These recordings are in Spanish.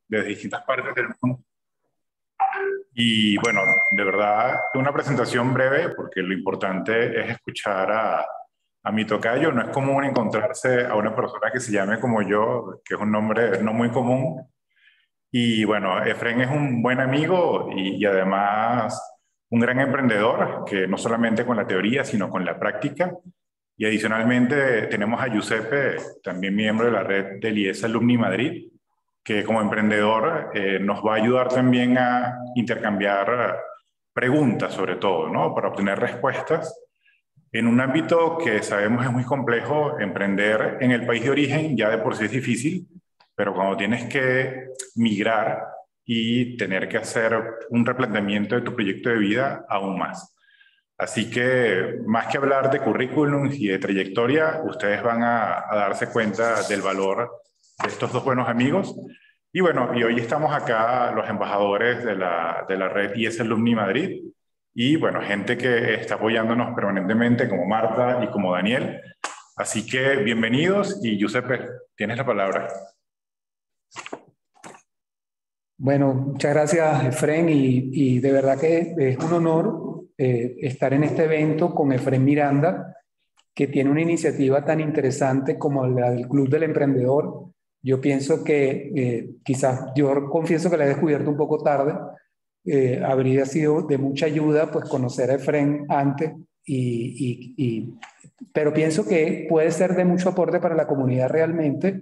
desde distintas partes del mundo. Y bueno, de verdad, una presentación breve, porque lo importante es escuchar a mi tocayo. No es común encontrarse a una persona que se llame como yo, que es un nombre no muy común. Y bueno, Efren es un buen amigo y además un gran emprendedor, que no solamente con la teoría, sino con la práctica. Y adicionalmente tenemos a Giuseppe, también miembro de la red del IES Alumni Madrid, que como emprendedor nos va a ayudar también a intercambiar preguntas sobre todo, ¿no? Para obtener respuestas en un ámbito que sabemos es muy complejo. Emprender en el país de origen ya de por sí es difícil, pero cuando tienes que migrar y tener que hacer un replanteamiento de tu proyecto de vida, aún más. Así que más que hablar de currículum y de trayectoria, ustedes van a darse cuenta del valor de estos dos buenos amigos. Y bueno, y hoy estamos acá los embajadores de la red IES Alumni Madrid y bueno, gente que está apoyándonos permanentemente como Marta y como Daniel. Así que bienvenidos y Giuseppe, tienes la palabra. Bueno, muchas gracias, Efren, y de verdad que es un honor estar en este evento con Efren Miranda, que tiene una iniciativa tan interesante como la del Club del Emprendedor. Yo pienso que quizás, yo confieso que la he descubierto un poco tarde, habría sido de mucha ayuda pues conocer a Efren antes, pero pienso que puede ser de mucho aporte para la comunidad realmente.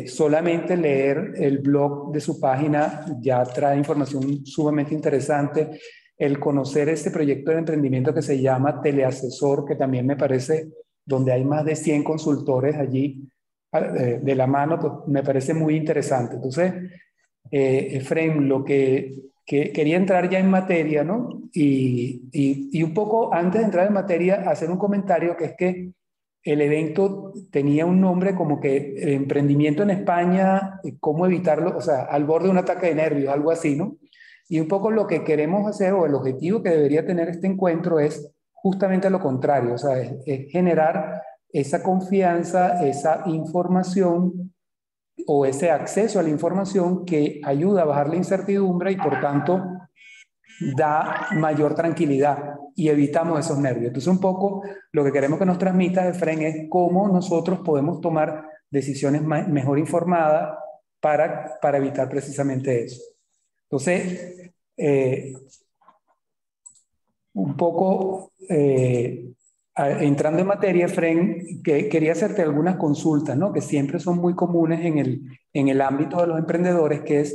Solamente leer el blog de su página ya trae información sumamente interesante. El conocer este proyecto de emprendimiento que se llama Teleasesor, que también me parece, donde hay más de 100 consultores allí de la mano, pues me parece muy interesante. Entonces, Efraín, que quería entrar ya en materia, ¿no? Y un poco antes de entrar en materia, hacer un comentario que es que el evento tenía un nombre como que emprendimiento en España, cómo evitarlo, o sea, al borde de un ataque de nervios, algo así, ¿no? Y un poco lo que queremos hacer o el objetivo que debería tener este encuentro es justamente lo contrario, o sea, es generar esa confianza, esa información o ese acceso a la información que ayuda a bajar la incertidumbre y por tanto da mayor tranquilidad y evitamos esos nervios. Entonces un poco lo que queremos que nos transmita Efren es cómo nosotros podemos tomar decisiones mejor informadas para evitar precisamente eso. Entonces, un poco entrando en materia, Efren, que quería hacerte algunas consultas, ¿no? Que siempre son muy comunes en el ámbito de los emprendedores, que es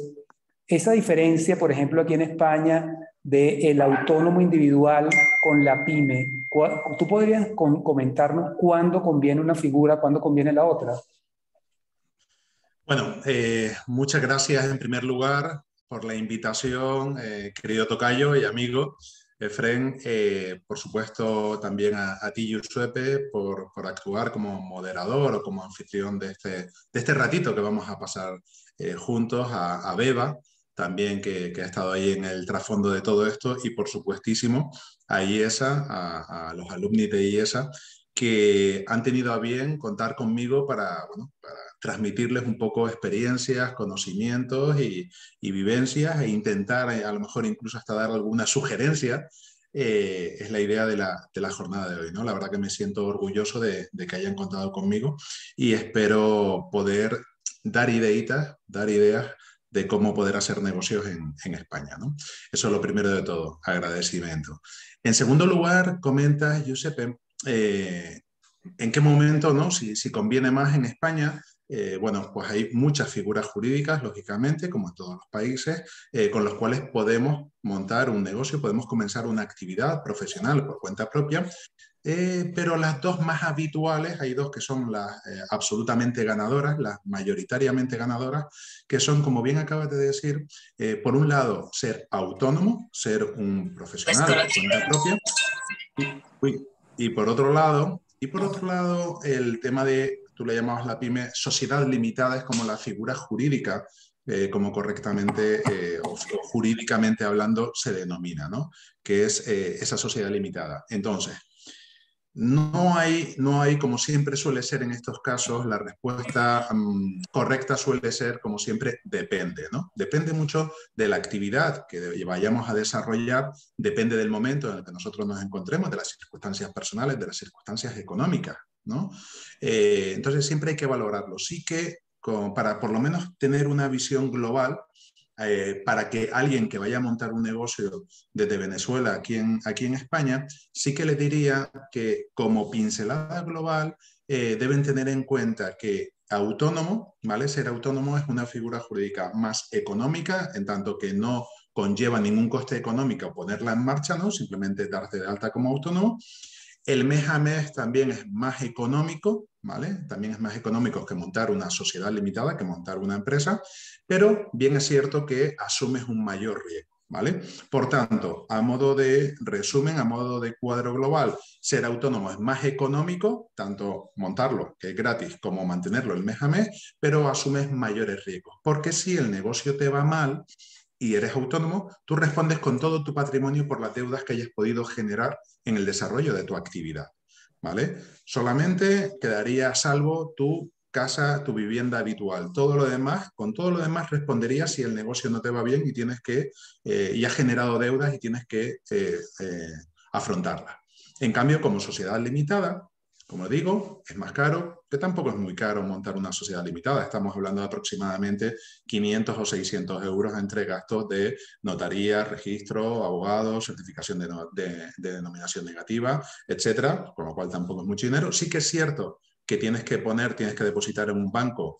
esa diferencia, por ejemplo, aquí en España, del autónomo individual con la pyme. ¿Tú podrías comentarnos cuándo conviene una figura, cuándo conviene la otra? Bueno, muchas gracias en primer lugar por la invitación, querido tocayo y amigo. Efren, por supuesto también a ti, Giuseppe, por actuar como moderador o como anfitrión de este ratito que vamos a pasar juntos, a Beba, también que ha estado ahí en el trasfondo de todo esto, y por supuestísimo a IESA, a los alumni de IESA, que han tenido a bien contar conmigo para transmitirles un poco experiencias, conocimientos y vivencias e intentar a lo mejor incluso hasta dar alguna sugerencia. Es la idea de la jornada de hoy, ¿no? La verdad que me siento orgulloso de que hayan contado conmigo y espero poder dar ideitas, dar ideas de cómo poder hacer negocios en España, ¿no? Eso es lo primero de todo, agradecimiento. En segundo lugar, comentas, Giuseppe, ¿en qué momento, no? Si conviene más en España. Bueno, pues hay muchas figuras jurídicas, lógicamente, como en todos los países, con los cuales podemos montar un negocio, podemos comenzar una actividad profesional por cuenta propia, pero las dos más habituales, hay dos que son las absolutamente ganadoras, las mayoritariamente ganadoras, que son, como bien acabas de decir, por un lado, ser autónomo, ser un profesional por cuenta propia, y por otro lado, el tema de, tú le llamabas la pyme, sociedad limitada, es como la figura jurídica, como correctamente o jurídicamente hablando se denomina, ¿no? Que es esa sociedad limitada. Entonces, No hay, como siempre suele ser en estos casos, la respuesta correcta suele ser, como siempre, depende, ¿no? Depende mucho de la actividad que vayamos a desarrollar, depende del momento en el que nosotros nos encontremos, de las circunstancias personales, de las circunstancias económicas, ¿no? Entonces siempre hay que valorarlo. Sí que, para por lo menos tener una visión global, para que alguien que vaya a montar un negocio desde Venezuela aquí en España, sí que le diría que como pincelada global deben tener en cuenta que autónomo, ¿vale? Ser autónomo es una figura jurídica más económica, en tanto que no conlleva ningún coste económico ponerla en marcha, ¿no? Simplemente darse de alta como autónomo. El mes a mes también es más económico, ¿vale? También es más económico que montar una sociedad limitada, que montar una empresa, pero bien es cierto que asumes un mayor riesgo, ¿vale? Por tanto, a modo de resumen, a modo de cuadro global, ser autónomo es más económico, tanto montarlo, que es gratis, como mantenerlo el mes a mes, pero asumes mayores riesgos, porque si el negocio te va mal y eres autónomo, tú respondes con todo tu patrimonio por las deudas que hayas podido generar en el desarrollo de tu actividad, ¿vale? Solamente quedaría a salvo tu casa, tu vivienda habitual. Todo lo demás, con todo lo demás responderías si el negocio no te va bien y tienes que, y has generado deudas y tienes que afrontarlas. En cambio, como sociedad limitada, como digo, es más caro, que tampoco es muy caro montar una sociedad limitada. Estamos hablando de aproximadamente 500 o 600 euros entre gastos de notaría, registro, abogados, certificación de denominación negativa, etcétera, con lo cual tampoco es mucho dinero. Sí que es cierto que tienes que depositar en un banco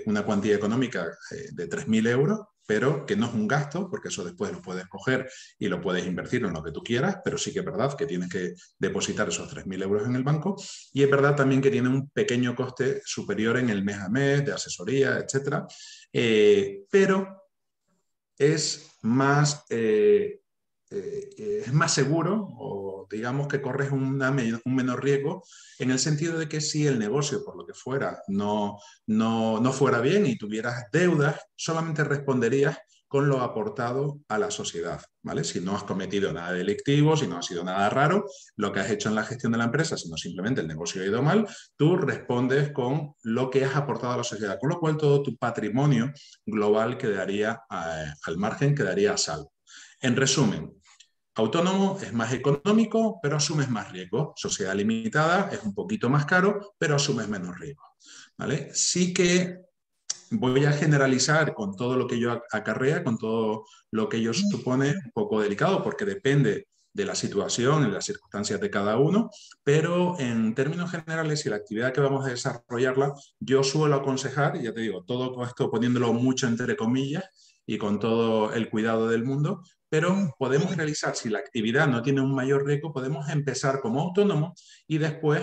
una cuantía económica de 3.000 euros, pero que no es un gasto, porque eso después lo puedes coger y lo puedes invertir en lo que tú quieras, pero sí que es verdad que tienes que depositar esos 3.000 euros en el banco, y es verdad también que tiene un pequeño coste superior en el mes a mes, de asesoría, etcétera, pero es más seguro, o digamos que corres un menor riesgo, en el sentido de que si el negocio, por lo que fuera, no fuera bien y tuvieras deudas, solamente responderías con lo aportado a la sociedad, ¿vale? Si no has cometido nada delictivo, si no ha sido nada raro, lo que has hecho en la gestión de la empresa, sino simplemente el negocio ha ido mal, tú respondes con lo que has aportado a la sociedad, con lo cual todo tu patrimonio global quedaría al margen, quedaría a salvo. En resumen, autónomo es más económico, pero asumes más riesgo. Sociedad limitada es un poquito más caro, pero asumes menos riesgo, ¿vale? Sí que voy a generalizar con todo lo que yo acarrea, con todo lo que ello supone, un poco delicado, porque depende de la situación, de las circunstancias de cada uno, pero en términos generales, y la actividad que vamos a desarrollarla, yo suelo aconsejar, y ya te digo, todo esto poniéndolo mucho entre comillas y con todo el cuidado del mundo, pero podemos realizar, si la actividad no tiene un mayor riesgo, podemos empezar como autónomo y después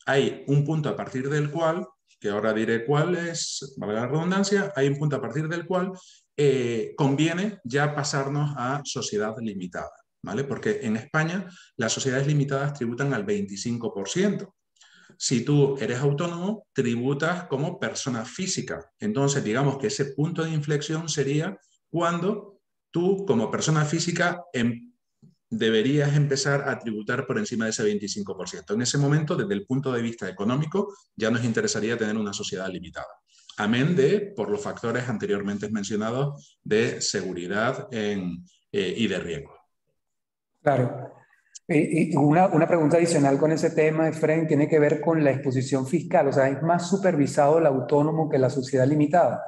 hay un punto a partir del cual, que ahora diré cuál es, valga la redundancia, hay un punto a partir del cual conviene ya pasarnos a sociedad limitada, ¿vale? Porque en España las sociedades limitadas tributan al 25%. Si tú eres autónomo, tributas como persona física. Entonces, digamos que ese punto de inflexión sería cuando tú, como persona física, deberías empezar a tributar por encima de ese 25%. En ese momento, desde el punto de vista económico, ya nos interesaría tener una sociedad limitada. Amén de, por los factores anteriormente mencionados, de seguridad y de riesgo. Claro. Y una pregunta adicional con ese tema, Efraín, tiene que ver con la exposición fiscal. O sea, ¿es más supervisado el autónomo que la sociedad limitada?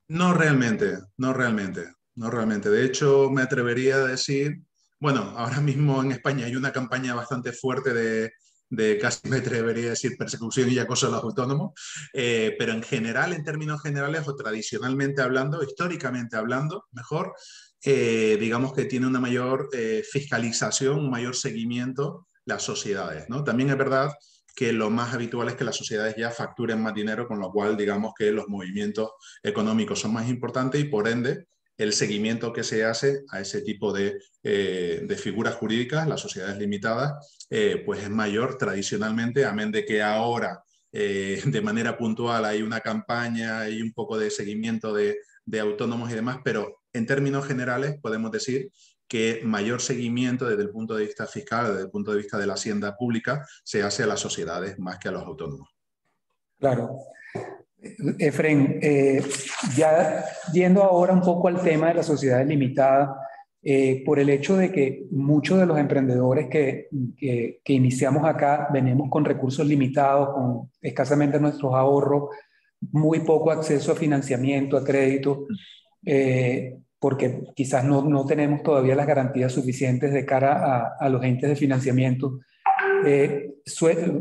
No realmente, no realmente, no realmente. De hecho, me atrevería a decir, bueno, ahora mismo en España hay una campaña bastante fuerte de casi me atrevería a decir persecución y acoso a los autónomos, pero en general, en términos generales o tradicionalmente hablando, históricamente hablando, mejor, digamos que tiene una mayor fiscalización, un mayor seguimiento las sociedades, ¿no? También es verdad que lo más habitual es que las sociedades ya facturen más dinero, con lo cual digamos que los movimientos económicos son más importantes y por ende el seguimiento que se hace a ese tipo de figuras jurídicas, las sociedades limitadas, pues es mayor tradicionalmente, amén de que ahora de manera puntual hay una campaña y un poco de seguimiento de autónomos y demás, pero en términos generales podemos decir que mayor seguimiento desde el punto de vista fiscal, desde el punto de vista de la hacienda pública, se hace a las sociedades más que a los autónomos. Claro. Efren, ya yendo ahora un poco al tema de las sociedades limitadas, por el hecho de que muchos de los emprendedores que iniciamos acá venimos con recursos limitados, con escasamente nuestros ahorros, muy poco acceso a financiamiento, a crédito, porque quizás no tenemos todavía las garantías suficientes de cara a los entes de financiamiento.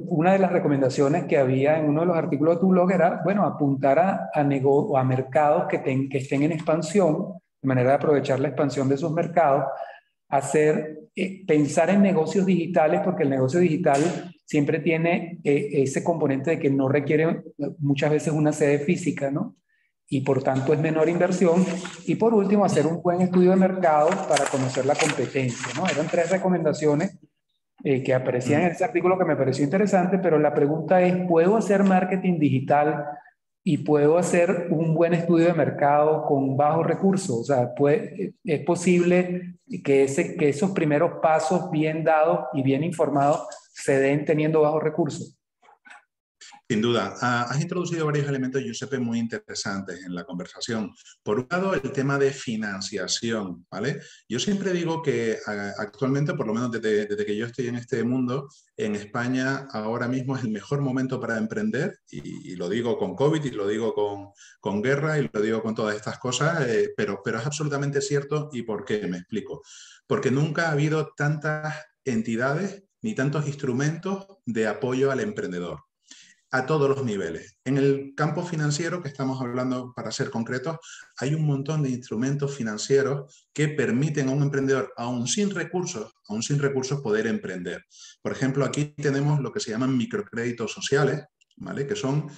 Una de las recomendaciones que había en uno de los artículos de tu blog era, bueno, apuntar a mercados que estén en expansión, de manera de aprovechar la expansión de esos mercados, pensar en negocios digitales, porque el negocio digital siempre tiene ese componente de que no requiere muchas veces una sede física, ¿no? Y por tanto es menor inversión. Y por último, hacer un buen estudio de mercado para conocer la competencia, ¿no? Eran 3 recomendaciones que aparecían en ese artículo que me pareció interesante, pero la pregunta es, ¿puedo hacer marketing digital y puedo hacer un buen estudio de mercado con bajos recursos? O sea, ¿es posible que esos primeros pasos bien dados y bien informados se den teniendo bajos recursos? Sin duda. Has introducido varios elementos, Giuseppe, muy interesantes en la conversación. Por un lado, el tema de financiación, ¿vale? Yo siempre digo que actualmente, por lo menos desde que yo estoy en este mundo, en España ahora mismo es el mejor momento para emprender, y lo digo con COVID, y lo digo con guerra, y lo digo con todas estas cosas, pero es absolutamente cierto. ¿Y por qué? Me explico. Porque nunca ha habido tantas entidades ni tantos instrumentos de apoyo al emprendedor, a todos los niveles. En el campo financiero, que estamos hablando para ser concretos, hay un montón de instrumentos financieros que permiten a un emprendedor, aún sin recursos, poder emprender. Por ejemplo, aquí tenemos lo que se llaman microcréditos sociales, ¿vale? Que son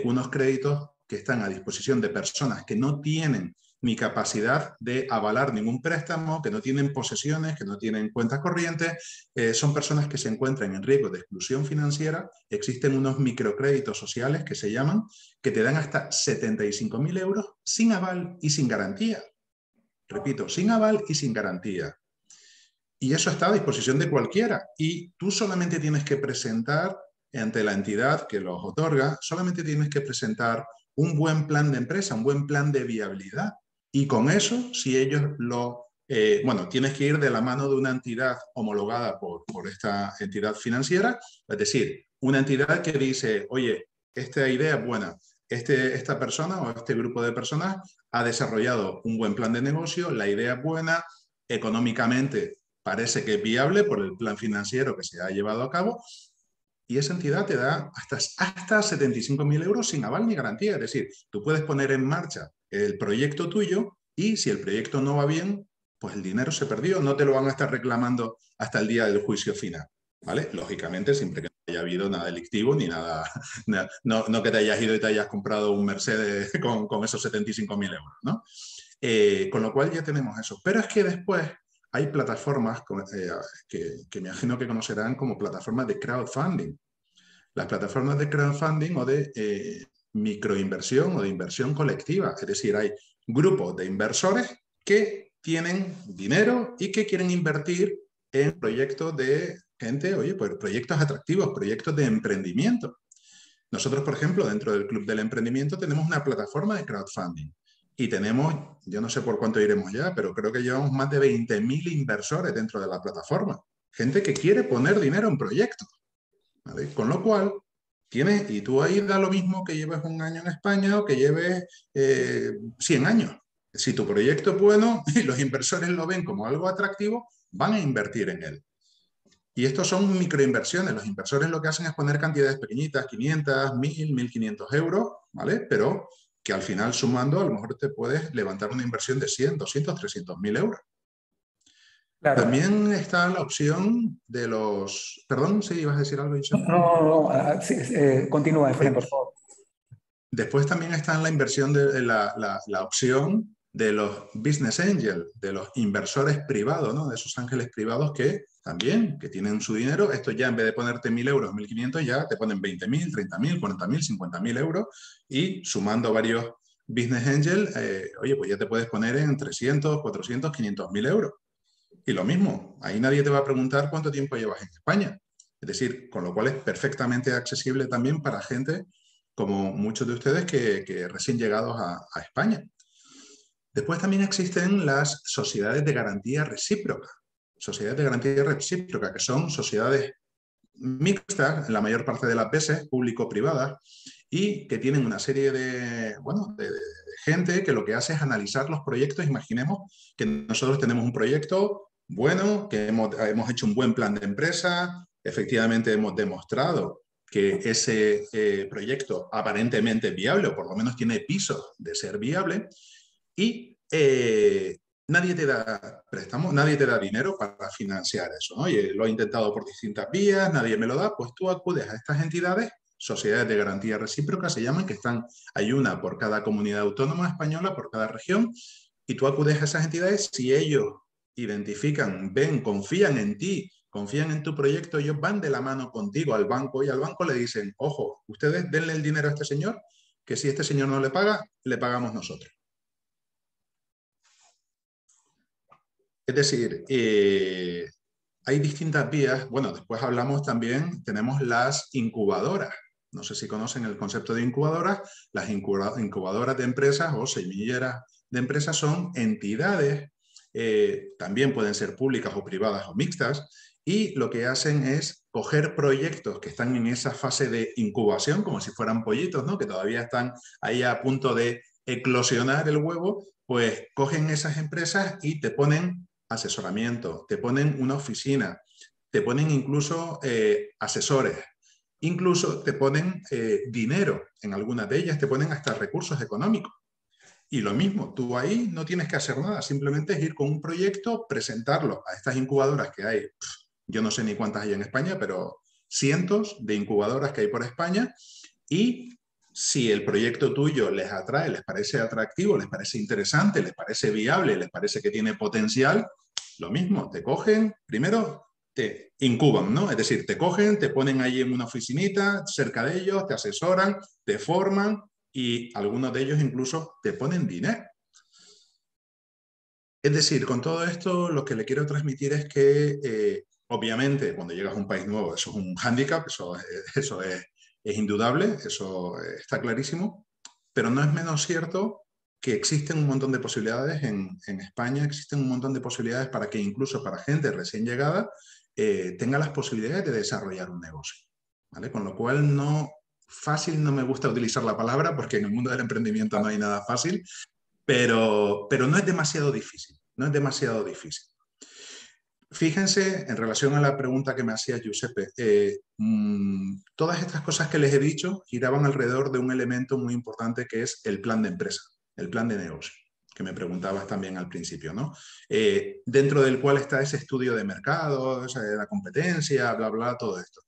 unos créditos que están a disposición de personas que no tienen ni capacidad de avalar ningún préstamo, que no tienen posesiones, que no tienen cuentas corrientes, son personas que se encuentran en riesgo de exclusión financiera. Existen unos microcréditos sociales que se llaman, que te dan hasta 75.000 euros sin aval y sin garantía. Repito, sin aval y sin garantía. Y eso está a disposición de cualquiera. Y tú solamente tienes que presentar ante la entidad que los otorga, solamente tienes que presentar un buen plan de empresa, un buen plan de viabilidad. Y con eso, si ellos tienes que ir de la mano de una entidad homologada por esta entidad financiera, es decir, una entidad que dice, oye, esta idea es buena, esta persona o este grupo de personas ha desarrollado un buen plan de negocio, la idea es buena, económicamente parece que es viable por el plan financiero que se ha llevado a cabo, y esa entidad te da hasta 75.000 euros sin aval ni garantía. Es decir, tú puedes poner en marcha el proyecto tuyo y si el proyecto no va bien, pues el dinero se perdió, no te lo van a estar reclamando hasta el día del juicio final, ¿vale? Lógicamente, siempre que no haya habido nada delictivo ni nada, no que te hayas ido y te hayas comprado un Mercedes con esos 75.000 euros, ¿no? Con lo cual ya tenemos eso. Pero es que después hay plataformas que me imagino que conocerán como plataformas de crowdfunding. Las plataformas de crowdfunding o de microinversión o de inversión colectiva. Es decir, hay grupos de inversores que tienen dinero y que quieren invertir en proyectos de gente, oye, pues proyectos atractivos, proyectos de emprendimiento. Nosotros, por ejemplo, dentro del Club del Emprendimiento tenemos una plataforma de crowdfunding. Y tenemos, yo no sé por cuánto iremos ya, pero creo que llevamos más de 20.000 inversores dentro de la plataforma. Gente que quiere poner dinero en proyectos, ¿vale? Con lo cual, y tú ahí da lo mismo que lleves 1 año en España o que lleves 100 años. Si tu proyecto es bueno y los inversores lo ven como algo atractivo, van a invertir en él. Y estos son microinversiones. Los inversores lo que hacen es poner cantidades pequeñitas, 500, 1.000, 1.500 euros, ¿vale? Pero que al final sumando a lo mejor te puedes levantar una inversión de 100, 200, 300.000 euros. Claro. También está la opción de los... Perdón, ¿sí ibas a decir algo, Isabel? No. Sí, continúa, Efren, por favor. Después también está la inversión de la opción de los business angels, de los inversores privados, ¿no? De esos ángeles privados que también, que tienen su dinero. Esto ya en vez de ponerte 1.000 euros, 1.500, ya te ponen 20.000, 30.000, 40.000, 50.000 euros, y sumando varios business angels, oye, pues ya te puedes poner en 300, 400, 500.000 euros. Y lo mismo, ahí nadie te va a preguntar cuánto tiempo llevas en España. Es decir, con lo cual es perfectamente accesible también para gente como muchos de ustedes que recién llegados a España. Después también existen las sociedades de garantía recíproca. Sociedades de garantía recíproca, que son sociedades mixtas, en la mayor parte de las veces, público-privadas, y que tienen una serie de, bueno, de gente que lo que hace es analizar los proyectos. Imaginemos que nosotros tenemos un proyecto bueno, que hemos hecho un buen plan de empresa, efectivamente hemos demostrado que ese proyecto aparentemente es viable, o por lo menos tiene pisos de ser viable, y nadie te da préstamo, nadie te da dinero para financiar eso, ¿no? Oye, lo he intentado por distintas vías, nadie me lo da, pues tú acudes a estas entidades, sociedades de garantía recíproca se llaman, que están, hay una por cada comunidad autónoma española, por cada región, y tú acudes a esas entidades. Si ellos identifican, ven, confían en ti, confían en tu proyecto, ellos van de la mano contigo al banco, y al banco le dicen, ojo, ustedes denle el dinero a este señor, que si este señor no le paga, le pagamos nosotros. Es decir, hay distintas vías. Bueno, después hablamos también, tenemos las incubadoras. No sé si conocen el concepto de incubadoras. Las incubadoras de empresas o semilleras de empresas son entidades, también pueden ser públicas o privadas o mixtas, y lo que hacen es coger proyectos que están en esa fase de incubación, como si fueran pollitos, ¿no? Que todavía están ahí a punto de eclosionar el huevo, pues cogen esas empresas y te ponen asesoramiento, te ponen una oficina, te ponen incluso asesores, incluso te ponen dinero, en algunas de ellas te ponen hasta recursos económicos. Y lo mismo, tú ahí no tienes que hacer nada, simplemente es ir con un proyecto, presentarlo a estas incubadoras que hay, yo no sé ni cuántas hay en España, pero cientos de incubadoras que hay por España, y si el proyecto tuyo les atrae, les parece atractivo, les parece interesante, les parece viable, les parece que tiene potencial, lo mismo, te cogen, primero te incuban, ¿no? Es decir, te cogen, te ponen ahí en una oficinita cerca de ellos, te asesoran, te forman, y algunos de ellos incluso te ponen dinero. Es decir, con todo esto lo que le quiero transmitir es que obviamente cuando llegas a un país nuevo eso es un hándicap, eso es indudable, eso está clarísimo, pero no es menos cierto que existen un montón de posibilidades en España, existen un montón de posibilidades para que incluso para gente recién llegada tenga las posibilidades de desarrollar un negocio, ¿vale? Con lo cual fácil no me gusta utilizar la palabra porque en el mundo del emprendimiento no hay nada fácil, pero no es demasiado difícil, no es demasiado difícil. Fíjense, en relación a la pregunta que me hacía Giuseppe, todas estas cosas que les he dicho giraban alrededor de un elemento muy importante que es el plan de empresa, el plan de negocio, que me preguntabas también al principio, ¿no? Dentro del cual está ese estudio de mercado, la competencia, bla, bla, todo esto.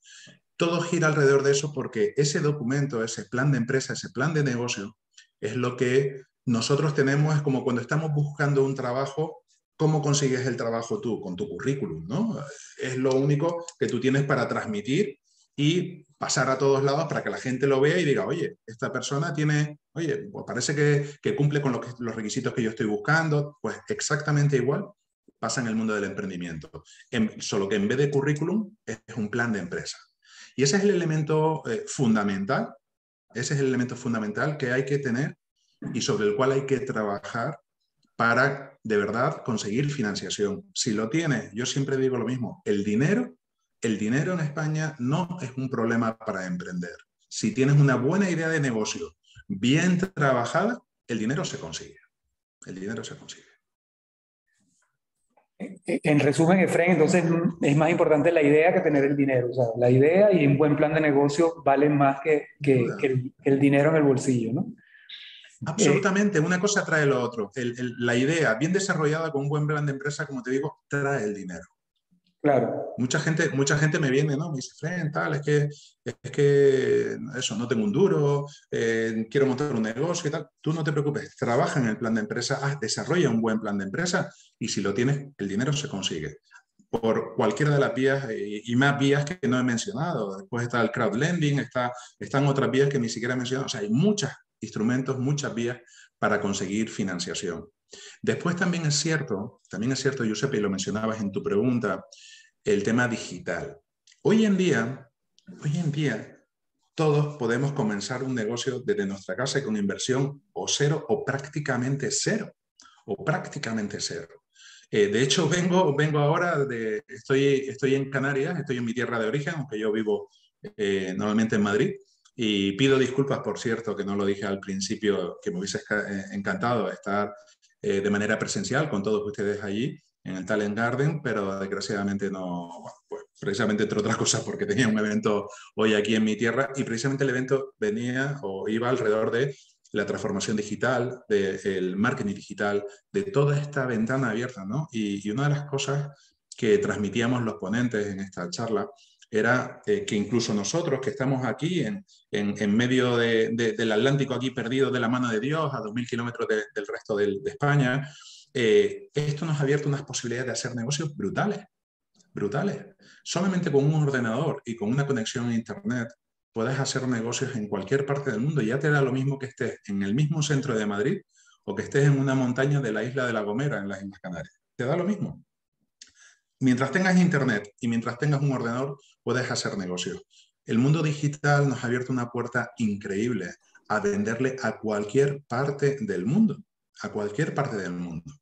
Todo gira alrededor de eso porque ese documento, ese plan de empresa, ese plan de negocio, es lo que nosotros tenemos, es como cuando estamos buscando un trabajo. ¿Cómo consigues el trabajo tú? Con tu currículum, ¿no? Es lo único que tú tienes para transmitir y pasar a todos lados para que la gente lo vea y diga, oye, esta persona tiene, oye, pues parece que cumple con los requisitos que yo estoy buscando. Pues exactamente igual pasa en el mundo del emprendimiento. Solo que en vez de currículum es un plan de empresa. Y ese es el elemento fundamental, ese es el elemento fundamental que hay que tener y sobre el cual hay que trabajar para de verdad conseguir financiación. Si lo tienes, yo siempre digo lo mismo, el dinero en España no es un problema para emprender. Si tienes una buena idea de negocio bien trabajada, el dinero se consigue. El dinero se consigue. En resumen, Efraín, entonces es más importante la idea que tener el dinero. O sea, la idea y un buen plan de negocio valen más que el dinero en el bolsillo, ¿no? Absolutamente, una cosa trae lo otro. La idea bien desarrollada con un buen plan de empresa, como te digo, trae el dinero. Claro. Mucha gente me viene, ¿no? Me dice, Fren, tal, es que eso, no tengo un duro, quiero montar un negocio y tal. Tú no te preocupes, trabaja en el plan de empresa, desarrolla un buen plan de empresa y si lo tienes, el dinero se consigue. Por cualquiera de las vías y más vías que no he mencionado. Después está el crowdlending, están otras vías que ni siquiera he mencionado. O sea, hay muchos instrumentos, muchas vías para conseguir financiación. Después también es cierto, Giuseppe, y lo mencionabas en tu pregunta, el tema digital. Hoy en día, todos podemos comenzar un negocio desde nuestra casa con inversión o cero o prácticamente cero. De hecho, vengo ahora estoy en Canarias, estoy en mi tierra de origen, aunque yo vivo normalmente en Madrid. Y pido disculpas, por cierto, que no lo dije al principio, que me hubiese encantado estar de manera presencial con todos ustedes allí en el Talent Garden, pero desgraciadamente no, bueno, pues precisamente entre otras cosas porque tenía un evento hoy aquí en mi tierra y precisamente el evento venía o iba alrededor de la transformación digital, del marketing digital, de toda esta ventana abierta, ¿no? Y una de las cosas que transmitíamos los ponentes en esta charla era que incluso nosotros que estamos aquí en medio del Atlántico, aquí perdidos de la mano de Dios, a 2000 kilómetros del resto de España, esto nos ha abierto unas posibilidades de hacer negocios brutales, brutales. Solamente con un ordenador y con una conexión a Internet puedes hacer negocios en cualquier parte del mundo. Ya te da lo mismo que estés en el mismo centro de Madrid o que estés en una montaña de la isla de La Gomera, en las Islas Canarias. Te da lo mismo. Mientras tengas Internet y mientras tengas un ordenador, puedes hacer negocios. El mundo digital nos ha abierto una puerta increíble a venderle a cualquier parte del mundo, a cualquier parte del mundo.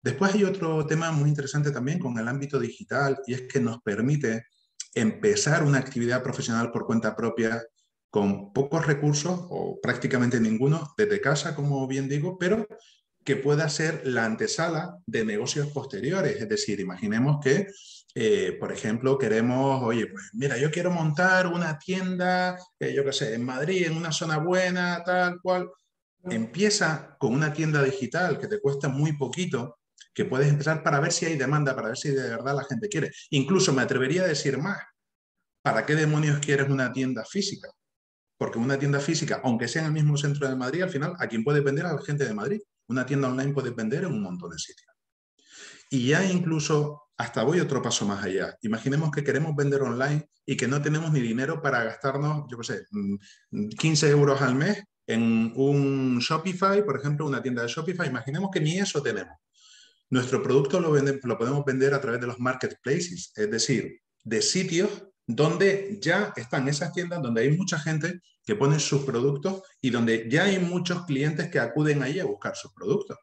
Después hay otro tema muy interesante también con el ámbito digital y es que nos permite empezar una actividad profesional por cuenta propia con pocos recursos o prácticamente ninguno desde casa, como bien digo, pero que pueda ser la antesala de negocios posteriores. Es decir, imaginemos que, por ejemplo, queremos, oye, pues mira, yo quiero montar una tienda, yo qué sé, en Madrid, en una zona buena, tal cual. Empieza con una tienda digital que te cuesta muy poquito, que puedes empezar para ver si hay demanda, para ver si de verdad la gente quiere. Incluso me atrevería a decir más, ¿para qué demonios quieres una tienda física? Porque una tienda física, aunque sea en el mismo centro de Madrid, al final, ¿a quién puedes vender? A la gente de Madrid. Una tienda online puedes vender en un montón de sitios. Y ya incluso, hasta voy otro paso más allá. Imaginemos que queremos vender online y que no tenemos ni dinero para gastarnos, yo qué sé, 15 euros al mes en un Shopify, por ejemplo, una tienda de Shopify. Imaginemos que ni eso tenemos. Nuestro producto lo podemos vender a través de los marketplaces, es decir, de sitios donde ya están esas tiendas, donde hay mucha gente que pone sus productos y donde ya hay muchos clientes que acuden ahí a buscar sus productos.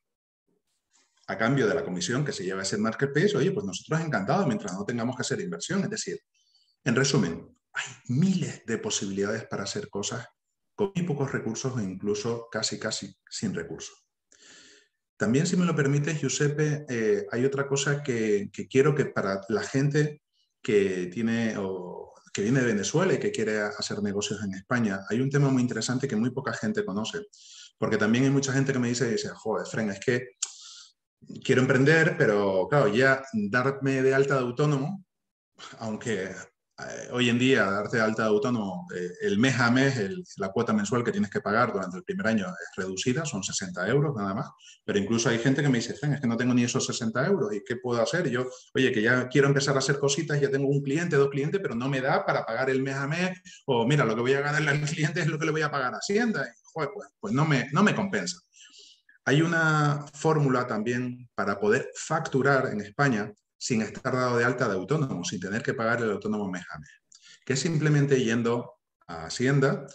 A cambio de la comisión que se lleva ese marketplace, oye, pues nosotros encantados mientras no tengamos que hacer inversión. Es decir, en resumen, hay miles de posibilidades para hacer cosas con muy pocos recursos o incluso casi sin recursos. También, si me lo permites, Giuseppe, hay otra cosa que quiero que para la gente que tiene o que viene de Venezuela y que quiere hacer negocios en España, hay un tema muy interesante que muy poca gente conoce. Porque también hay mucha gente que me dice, joder, Fren, es que quiero emprender, pero claro, ya darme de alta de autónomo, aunque hoy en día darte de alta de autónomo, el mes a mes, la cuota mensual que tienes que pagar durante el primer año es reducida, son 60 euros nada más, pero incluso hay gente que me dice, es que no tengo ni esos 60 euros, ¿y qué puedo hacer? Y yo, oye, que ya quiero empezar a hacer cositas, ya tengo un cliente, dos clientes, pero no me da para pagar el mes a mes, o mira, lo que voy a ganarle al cliente es lo que le voy a pagar a Hacienda, y, joder, pues no me compensa. Hay una fórmula también para poder facturar en España sin estar dado de alta de autónomo, sin tener que pagar el autónomo mes a mes, que es simplemente yendo a Hacienda,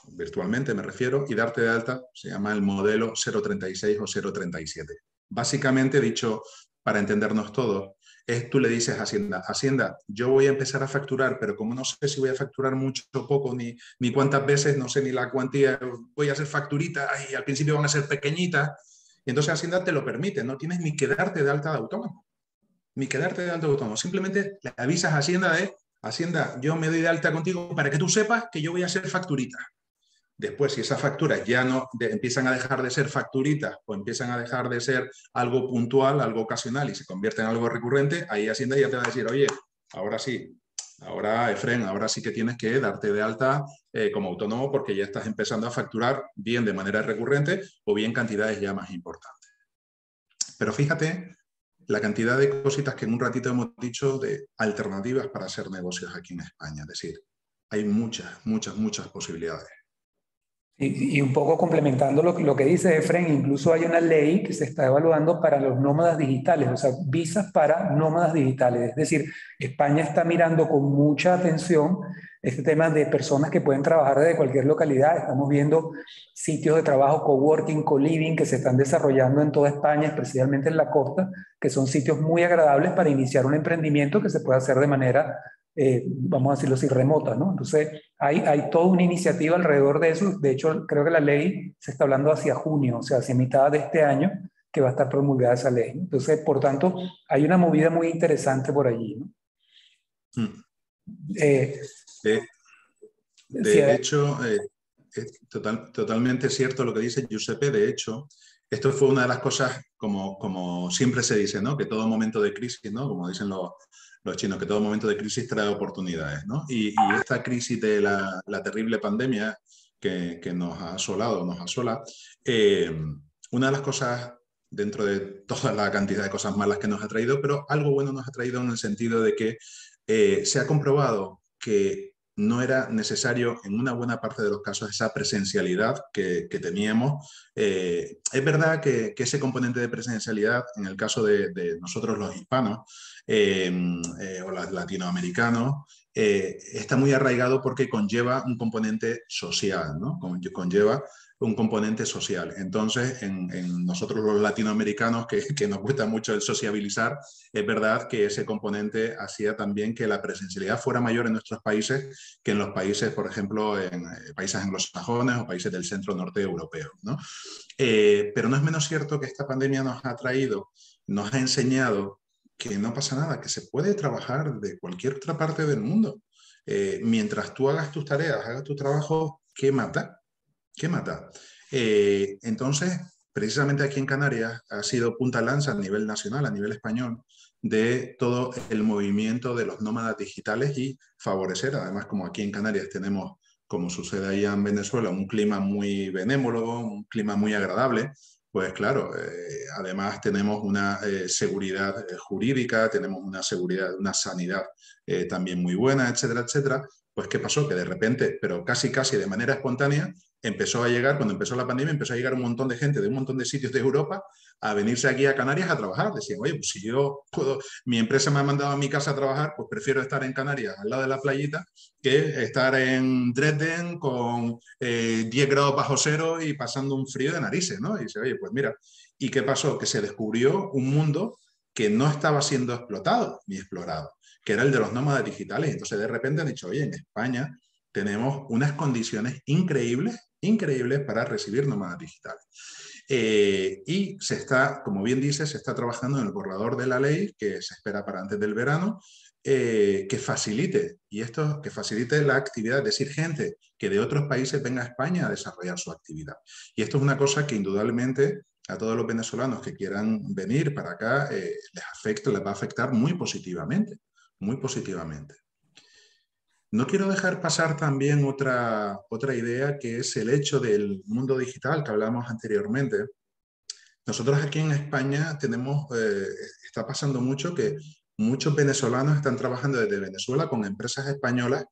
virtualmente me refiero, y darte de alta, se llama el modelo 036 o 037. Básicamente, dicho para entendernos todos, tú le dices a Hacienda, yo voy a empezar a facturar, pero como no sé si voy a facturar mucho o poco, ni cuántas veces, no sé ni la cuantía, voy a hacer facturitas y al principio van a ser pequeñitas, y entonces Hacienda te lo permite, no tienes ni que darte de alta de autónomo, ni que darte de alta de autónomo, simplemente le avisas a Hacienda, yo me doy de alta contigo para que tú sepas que yo voy a hacer facturitas. Después, si esas facturas ya no empiezan a dejar de ser facturitas o empiezan a dejar de ser algo puntual, algo ocasional y se convierten en algo recurrente, ahí Hacienda ya te va a decir, oye, ahora sí, ahora Efren, ahora sí que tienes que darte de alta como autónomo porque ya estás empezando a facturar bien de manera recurrente o bien cantidades ya más importantes. Pero fíjate la cantidad de cositas que en un ratito hemos dicho de alternativas para hacer negocios aquí en España. Es decir, hay muchas posibilidades. Y un poco complementando lo que dice Efren, incluso hay una ley que se está evaluando para los nómadas digitales, o sea, visas para nómadas digitales. Es decir, España está mirando con mucha atención este tema de personas que pueden trabajar desde cualquier localidad. Estamos viendo sitios de trabajo, coworking, co-living, que se están desarrollando en toda España, especialmente en la costa, que son sitios muy agradables para iniciar un emprendimiento que se puede hacer de manera vamos a decirlo así, remota, ¿no? Entonces, hay toda una iniciativa alrededor de eso. De hecho, creo que la ley se está hablando hacia junio, o sea, hacia mitad de este año, que va a estar promulgada esa ley. Entonces, por tanto, hay una movida muy interesante por allí, ¿no? Mm. Eh, De, sí, de hecho, es totalmente cierto lo que dice Giuseppe. De hecho, esto fue una de las cosas, como siempre se dice, ¿no? Que todo momento de crisis, ¿no? Como dicen los chinos, que todo momento de crisis trae oportunidades, ¿no? Y esta crisis de la terrible pandemia que nos ha asolado, nos asola, una de las cosas dentro de toda la cantidad de cosas malas que nos ha traído, pero algo bueno nos ha traído en el sentido de que se ha comprobado que no era necesario en una buena parte de los casos esa presencialidad que teníamos. Es verdad que ese componente de presencialidad, en el caso de nosotros los hispanos o los latinoamericanos, está muy arraigado porque conlleva un componente social, ¿no? Conlleva un componente social. Entonces, en nosotros los latinoamericanos, que nos cuesta mucho el sociabilizar, es verdad que ese componente hacía también que la presencialidad fuera mayor en nuestros países que en los países, por ejemplo, en países anglosajones o países del centro-norte europeo, ¿no? Pero no es menos cierto que esta pandemia nos ha traído, nos ha enseñado que no pasa nada, que se puede trabajar de cualquier otra parte del mundo. Mientras tú hagas tus tareas, hagas tu trabajo, ¿qué mata? ¿Qué mata? Entonces, precisamente aquí en Canarias ha sido punta de lanza a nivel nacional, a nivel español, de todo el movimiento de los nómadas digitales y favorecer, además como aquí en Canarias tenemos, como sucede allá en Venezuela, un clima muy benévolo, un clima muy agradable, pues claro, además tenemos una seguridad jurídica, tenemos una seguridad, una sanidad también muy buena, etcétera, etcétera. Pues ¿qué pasó? Que de repente, pero casi de manera espontánea, empezó a llegar, cuando empezó la pandemia, empezó a llegar un montón de gente de un montón de sitios de Europa a venirse aquí a Canarias a trabajar. Decían, oye, pues si yo puedo, mi empresa me ha mandado a mi casa a trabajar, pues prefiero estar en Canarias, al lado de la playita, que estar en Dresden con 10 grados bajo cero y pasando un frío de narices, ¿no? Y dice, oye, pues mira, ¿y qué pasó? Que se descubrió un mundo que no estaba siendo explotado ni explorado, que era el de los nómadas digitales. Entonces, de repente han dicho, oye, en España tenemos unas condiciones increíbles para recibir nómadas digitales. Y se está, como bien dice, se está trabajando en el borrador de la ley que se espera para antes del verano, que facilite, y esto que facilite la actividad, es decir, gente que de otros países venga a España a desarrollar su actividad. Y esto es una cosa que indudablemente a todos los venezolanos que quieran venir para acá les va a afectar muy positivamente, muy positivamente. No quiero dejar pasar también otra idea, que es el hecho del mundo digital que hablamos anteriormente. Nosotros aquí en España está pasando mucho que muchos venezolanos están trabajando desde Venezuela con empresas españolas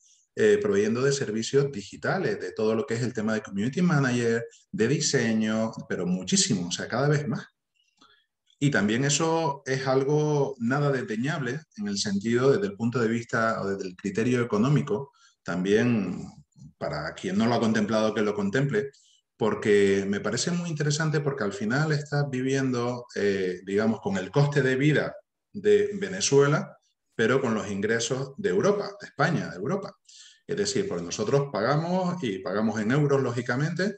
proveyendo de servicios digitales, de todo lo que es el tema de community manager, de diseño, pero muchísimo, o sea, cada vez más. Y también eso es algo nada desdeñable en el sentido, desde el punto de vista o desde el criterio económico, también para quien no lo ha contemplado que lo contemple, porque me parece muy interesante porque al final estás viviendo, digamos, con el coste de vida de Venezuela, pero con los ingresos de Europa, de España, de Europa. Es decir, pues nosotros pagamos y pagamos en euros, lógicamente,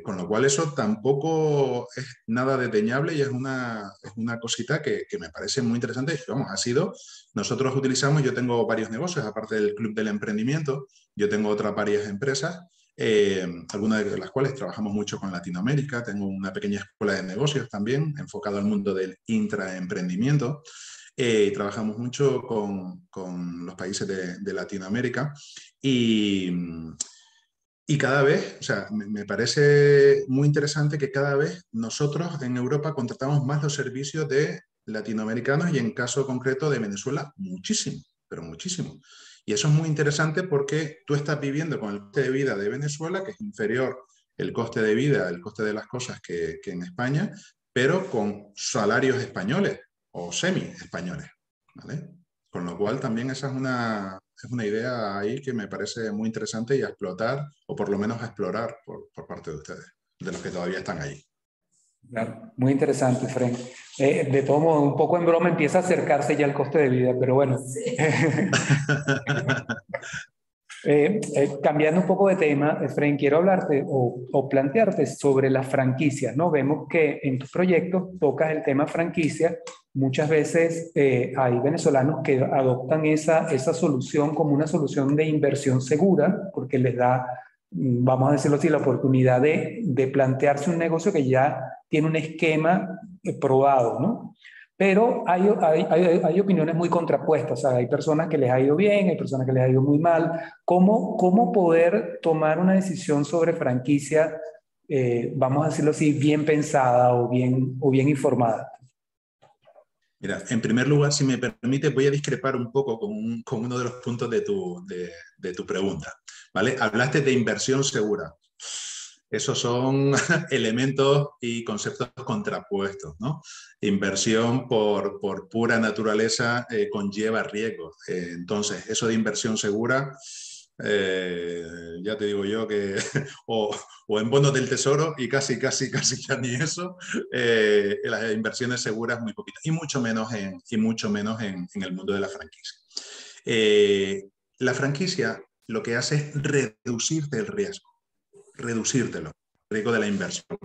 con lo cual eso tampoco es nada desdeñable y es una cosita que me parece muy interesante. Vamos, nosotros utilizamos, yo tengo varios negocios, aparte del Club del Emprendimiento, yo tengo otras varias empresas, algunas de las cuales trabajamos mucho con Latinoamérica. Tengo una pequeña escuela de negocios también, enfocado al mundo del intraemprendimiento. Y trabajamos mucho con los países de Latinoamérica y cada vez, o sea, me parece muy interesante que cada vez nosotros en Europa contratamos más los servicios de latinoamericanos y en caso concreto de Venezuela, muchísimo, pero muchísimo. Y eso es muy interesante porque tú estás viviendo con el coste de vida de Venezuela, que es inferior el coste de vida, el coste de las cosas que en España, pero con salarios españoles o semi-españoles, ¿vale? Con lo cual también esa es una idea ahí que me parece muy interesante y a explotar, o por lo menos a explorar por parte de ustedes, de los que todavía están allí. Claro, muy interesante, Fren. De todo modo, un poco en broma empieza a acercarse ya el coste de vida, pero bueno. Sí. Cambiando un poco de tema, Efraín, quiero hablarte o plantearte sobre las franquicias, ¿no? Vemos que en tus proyectos tocas el tema franquicia. Muchas veces hay venezolanos que adoptan esa solución como una solución de inversión segura, porque les da, vamos a decirlo así, la oportunidad de plantearse un negocio que ya tiene un esquema probado, ¿no? Pero hay opiniones muy contrapuestas, o sea, hay personas que les ha ido bien, hay personas que les ha ido muy mal. ¿Cómo poder tomar una decisión sobre franquicia, vamos a decirlo así, bien pensada o bien informada? Mira, en primer lugar, si me permite, voy a discrepar un poco con uno de los puntos de tu pregunta, ¿vale? Hablaste de inversión segura. Esos son elementos y conceptos contrapuestos, ¿no? Inversión por pura naturaleza conlleva riesgos. Entonces, eso de inversión segura, ya te digo yo que o en bonos del tesoro y casi ya ni eso, las inversiones seguras muy poquitas y mucho menos en el mundo de la franquicia. La franquicia lo que hace es reducirte el riesgo, reducírtelo, el riesgo de la inversión,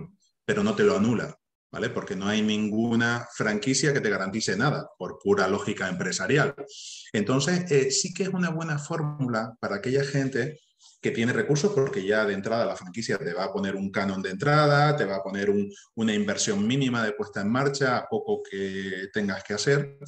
pero no te lo anula, ¿vale? Porque no hay ninguna franquicia que te garantice nada, por pura lógica empresarial. Entonces, sí que es una buena fórmula para aquella gente que tiene recursos, porque ya de entrada la franquicia te va a poner un canon de entrada, te va a poner una inversión mínima de puesta en marcha, a poco que tengas que hacer.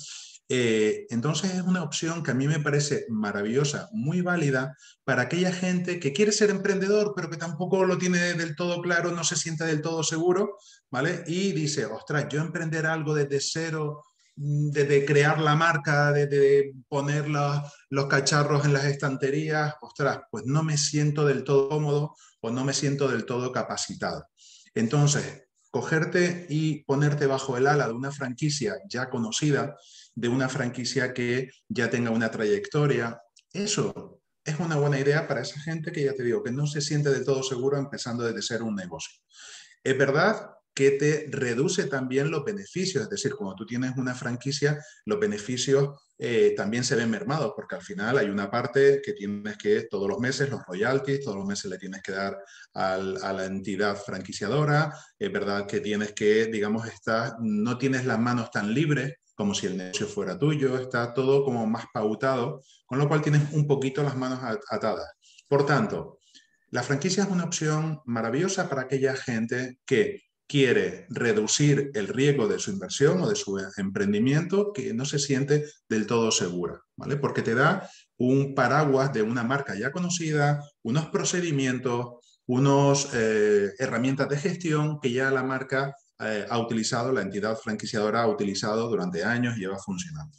Entonces es una opción que a mí me parece maravillosa, muy válida para aquella gente que quiere ser emprendedor, pero que tampoco lo tiene del todo claro, no se siente del todo seguro, ¿vale? Y dice, ostras, yo emprender algo desde cero, desde crear la marca, desde poner los cacharros en las estanterías, ostras, pues no me siento del todo cómodo o no me siento del todo capacitado. Entonces, cogerte y ponerte bajo el ala de una franquicia ya conocida, de una franquicia que ya tenga una trayectoria, eso es una buena idea para esa gente que ya te digo, que no se siente del todo seguro empezando desde ser un negocio. Es verdad que te reduce también los beneficios, es decir, cuando tú tienes una franquicia, los beneficios también se ven mermados, porque al final hay una parte que tienes que todos los meses, los royalties, todos los meses le tienes que dar a la entidad franquiciadora, es verdad que tienes que, digamos, no tienes las manos tan libres como si el negocio fuera tuyo, está todo como más pautado, con lo cual tienes un poquito las manos atadas. Por tanto, la franquicia es una opción maravillosa para aquella gente que quiere reducir el riesgo de su inversión o de su emprendimiento, que no se siente del todo segura, ¿vale? Porque te da un paraguas de una marca ya conocida, unos procedimientos, unas herramientas de gestión que ya la marca ha utilizado, la entidad franquiciadora ha utilizado durante años y lleva funcionando.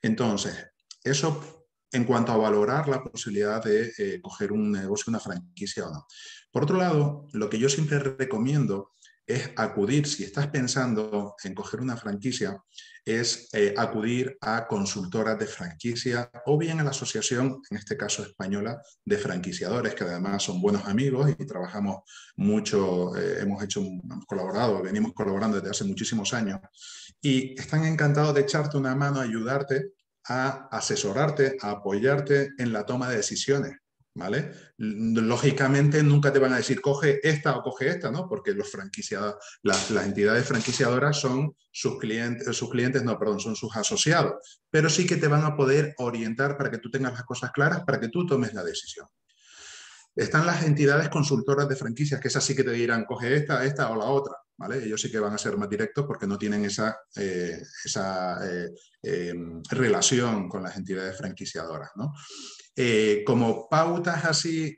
Entonces, eso en cuanto a valorar la posibilidad de coger un negocio, una franquicia o no. Por otro lado, lo que yo siempre recomiendo es acudir, si estás pensando en coger una franquicia, es acudir a consultoras de franquicia o bien a la asociación, en este caso española, de franquiciadores, que además son buenos amigos y trabajamos mucho, hemos colaborado, venimos colaborando desde hace muchísimos años y están encantados de echarte una mano, ayudarte a asesorarte, a apoyarte en la toma de decisiones, ¿vale? Lógicamente nunca te van a decir coge esta o coge esta, ¿no? Porque los franquiciados, las entidades franquiciadoras son sus clientes no, perdón, son sus asociados, pero sí que te van a poder orientar para que tú tengas las cosas claras, para que tú tomes la decisión. Están las entidades consultoras de franquicias, que esas sí que te dirán, coge esta o la otra, ¿vale? Ellos sí que van a ser más directos porque no tienen esa relación con las entidades franquiciadoras, ¿no? Como pautas así,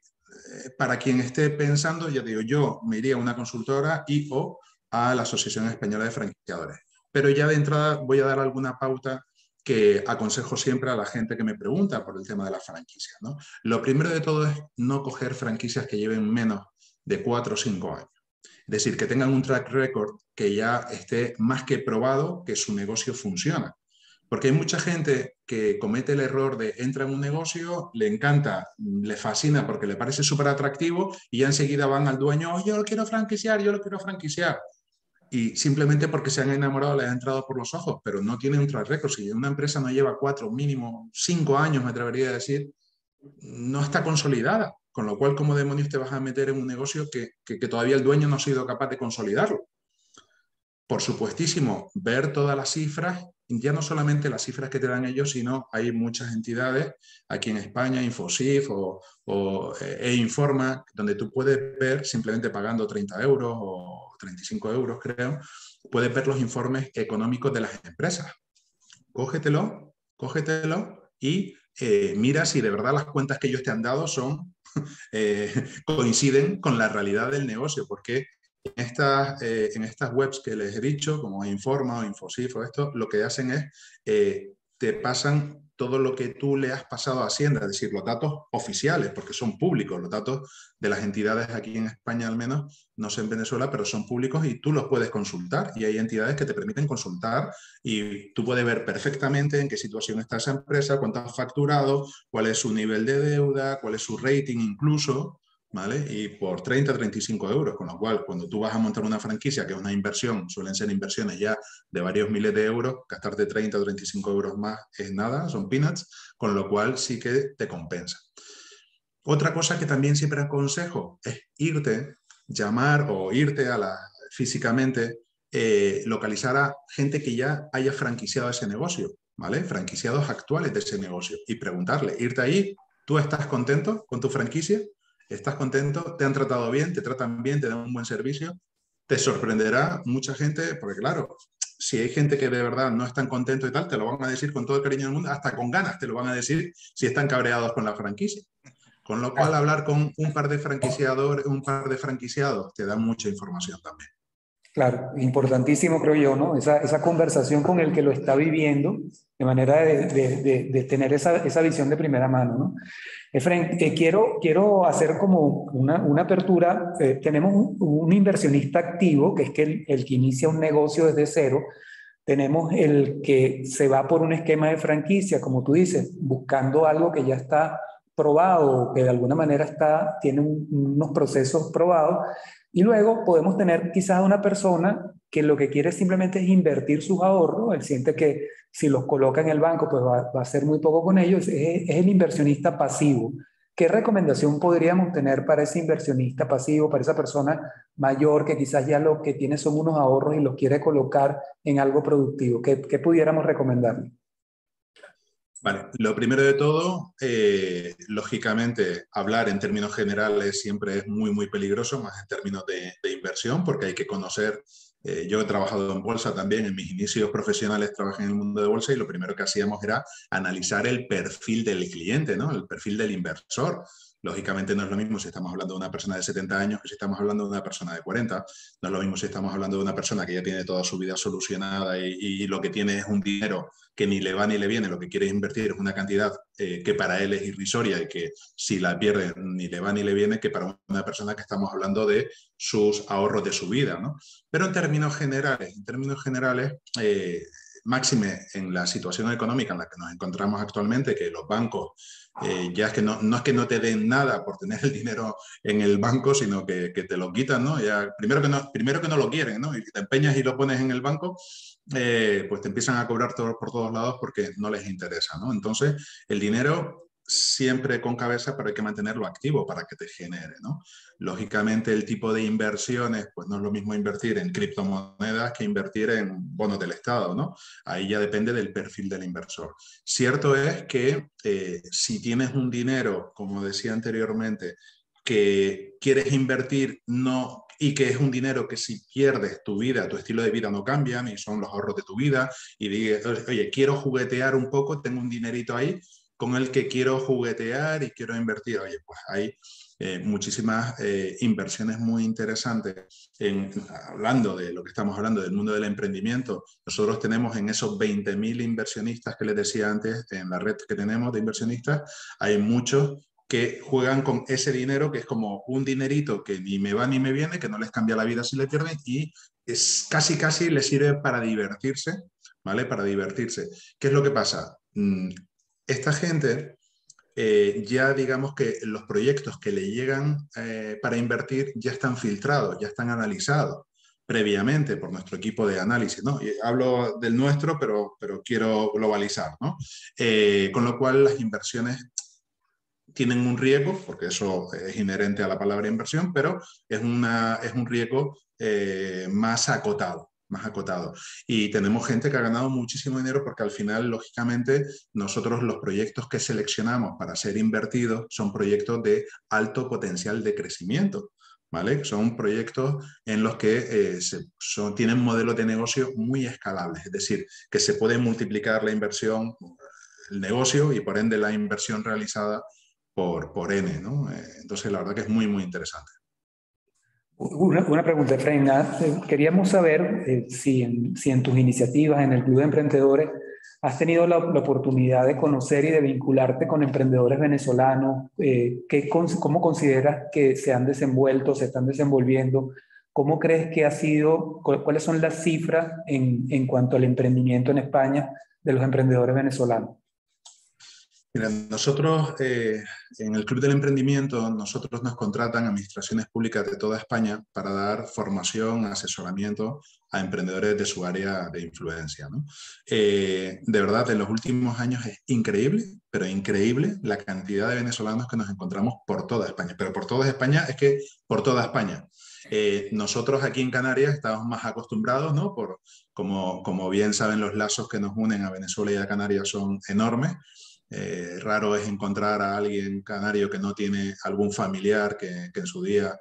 para quien esté pensando, ya digo, yo me iría a una consultora y o a la Asociación Española de Franquiciadores. Pero ya de entrada voy a dar alguna pauta que aconsejo siempre a la gente que me pregunta por el tema de las franquicias, ¿no? Lo primero de todo es no coger franquicias que lleven menos de 4 o 5 años. Es decir, que tengan un track record que ya esté más que probado que su negocio funciona. Porque hay mucha gente que comete el error de entra en un negocio, le encanta, le fascina porque le parece súper atractivo y ya enseguida van al dueño, oh, yo lo quiero franquiciar, yo lo quiero franquiciar. Y simplemente porque se han enamorado les ha entrado por los ojos, pero no tienen un track record. Si una empresa no lleva 4, mínimo 5 años, me atrevería a decir, no está consolidada. Con lo cual, ¿cómo demonios te vas a meter en un negocio que todavía el dueño no ha sido capaz de consolidarlo? Por supuestísimo, ver todas las cifras, ya no solamente las cifras que te dan ellos, sino hay muchas entidades aquí en España, Infosif o E-Informa, donde tú puedes ver, simplemente pagando 30 euros o 35 euros, creo, puedes ver los informes económicos de las empresas. Cógetelo y mira si de verdad las cuentas que ellos te han dado son, coinciden con la realidad del negocio, porque en estas webs que les he dicho, como Informa o Infosif o esto, lo que hacen es, te pasan todo lo que tú le has pasado a Hacienda, es decir, los datos oficiales, porque son públicos, los datos de las entidades aquí en España al menos, no sé en Venezuela, pero son públicos y tú los puedes consultar y hay entidades que te permiten consultar y tú puedes ver perfectamente en qué situación está esa empresa, cuánto ha facturado, cuál es su nivel de deuda, cuál es su rating incluso, ¿vale? Y por 30, 35 euros, con lo cual cuando tú vas a montar una franquicia, que es una inversión, suelen ser inversiones ya de varios miles de euros, gastarte 30 o 35 euros más es nada, son peanuts, con lo cual sí que te compensa. Otra cosa que también siempre aconsejo es irte, llamar o irte físicamente, localizar a gente que ya haya franquiciado ese negocio, ¿vale? Franquiciados actuales de ese negocio y preguntarle, irte ahí, ¿tú estás contento con tu franquicia? ¿Estás contento? ¿Te han tratado bien? ¿Te tratan bien? ¿Te dan un buen servicio? Te sorprenderá mucha gente, porque claro, si hay gente que de verdad no están contentos y tal, te lo van a decir con todo el cariño del mundo, hasta con ganas te lo van a decir si están cabreados con la franquicia. Con lo cual, hablar con un par de franquiciadores, un par de franquiciados, te da mucha información también. Claro, importantísimo creo yo, ¿no? Esa conversación con el que lo está viviendo, de manera de tener esa visión de primera mano, ¿no? Efraín, quiero hacer como una apertura. Tenemos un inversionista activo, que es que el que inicia un negocio desde cero. Tenemos el que se va por un esquema de franquicia, como tú dices, buscando algo que ya está probado, que de alguna manera tiene unos procesos probados. Y luego podemos tener quizás una persona que lo que quiere simplemente es invertir sus ahorros. Él siente que si los coloca en el banco, pues va a hacer muy poco con ellos. Es el inversionista pasivo. ¿Qué recomendación podríamos tener para ese inversionista pasivo, para esa persona mayor que quizás ya lo que tiene son unos ahorros y los quiere colocar en algo productivo? ¿Qué pudiéramos recomendarle? Vale, lo primero de todo, lógicamente, hablar en términos generales siempre es muy, muy peligroso, más en términos de inversión, porque hay que conocer. Yo he trabajado en bolsa también, en mis inicios profesionales trabajé en el mundo de bolsa y lo primero que hacíamos era analizar el perfil del cliente, ¿no? El perfil del inversor. Lógicamente no es lo mismo si estamos hablando de una persona de 70 años que si estamos hablando de una persona de 40. No es lo mismo si estamos hablando de una persona que ya tiene toda su vida solucionada y lo que tiene es un dinero que ni le va ni le viene, lo que quiere invertir es una cantidad que para él es irrisoria y que si la pierde ni le va ni le viene, que para una persona que estamos hablando de sus ahorros de su vida, ¿no? Pero en términos generales, máxime en la situación económica en la que nos encontramos actualmente, que los bancos ya es que no es que no te den nada por tener el dinero en el banco, sino que te lo quitan, ¿no? Ya, primero que no lo quieren, ¿no? Y te empeñas y lo pones en el banco, pues te empiezan a cobrar por todos lados porque no les interesa, ¿no? Entonces, el dinero siempre con cabeza, pero hay que mantenerlo activo para que te genere, ¿no? Lógicamente, el tipo de inversiones, pues no es lo mismo invertir en criptomonedas que invertir en bonos del Estado, ¿no? Ahí ya depende del perfil del inversor. Cierto es que si tienes un dinero, como decía anteriormente, que quieres invertir y que es un dinero que si pierdes tu vida, tu estilo de vida no cambia, ni son los ahorros de tu vida, y dices, oye, quiero juguetear un poco, tengo un dinerito ahí con el que quiero juguetear y quiero invertir, oye, pues ahí muchísimas inversiones muy interesantes. Hablando de lo que estamos hablando, del mundo del emprendimiento, nosotros tenemos en esos 20.000 inversionistas que les decía antes, en la red que tenemos de inversionistas, hay muchos que juegan con ese dinero, que es como un dinerito que ni me va ni me viene, que no les cambia la vida si le pierden, y es casi les sirve para divertirse, ¿vale? Para divertirse. ¿Qué es lo que pasa? Esta gente, ya digamos que los proyectos que le llegan para invertir ya están filtrados, ya están analizados previamente por nuestro equipo de análisis, ¿no? Y hablo del nuestro, pero quiero globalizar, ¿no? Con lo cual las inversiones tienen un riesgo, porque eso es inherente a la palabra inversión, pero es un riesgo más acotado. Más acotado. Y tenemos gente que ha ganado muchísimo dinero porque al final, lógicamente, nosotros los proyectos que seleccionamos para ser invertidos son proyectos de alto potencial de crecimiento, ¿vale? Son proyectos en los que tienen modelos de negocio muy escalables, es decir, que se puede multiplicar la inversión, el negocio y por ende la inversión realizada por N, ¿no? Entonces, la verdad que es muy, muy interesante. Una pregunta, Efraín. Queríamos saber si en tus iniciativas, en el Club de Emprendedores, has tenido la oportunidad de conocer y de vincularte con emprendedores venezolanos. ¿Cómo consideras que se han desenvuelto, se están desenvolviendo? ¿Cómo crees que ha sido, cuáles son las cifras en cuanto al emprendimiento en España de los emprendedores venezolanos? Mira, nosotros en el Club del Emprendimiento, nosotros nos contratan administraciones públicas de toda España para dar formación, asesoramiento a emprendedores de su área de influencia, ¿no? De verdad, en los últimos años es increíble, pero increíble la cantidad de venezolanos que nos encontramos por toda España. Pero por toda España es que por toda España. Nosotros aquí en Canarias estamos más acostumbrados, ¿no? Como bien saben, los lazos que nos unen a Venezuela y a Canarias son enormes. Raro es encontrar a alguien canario que no tiene algún familiar que en su día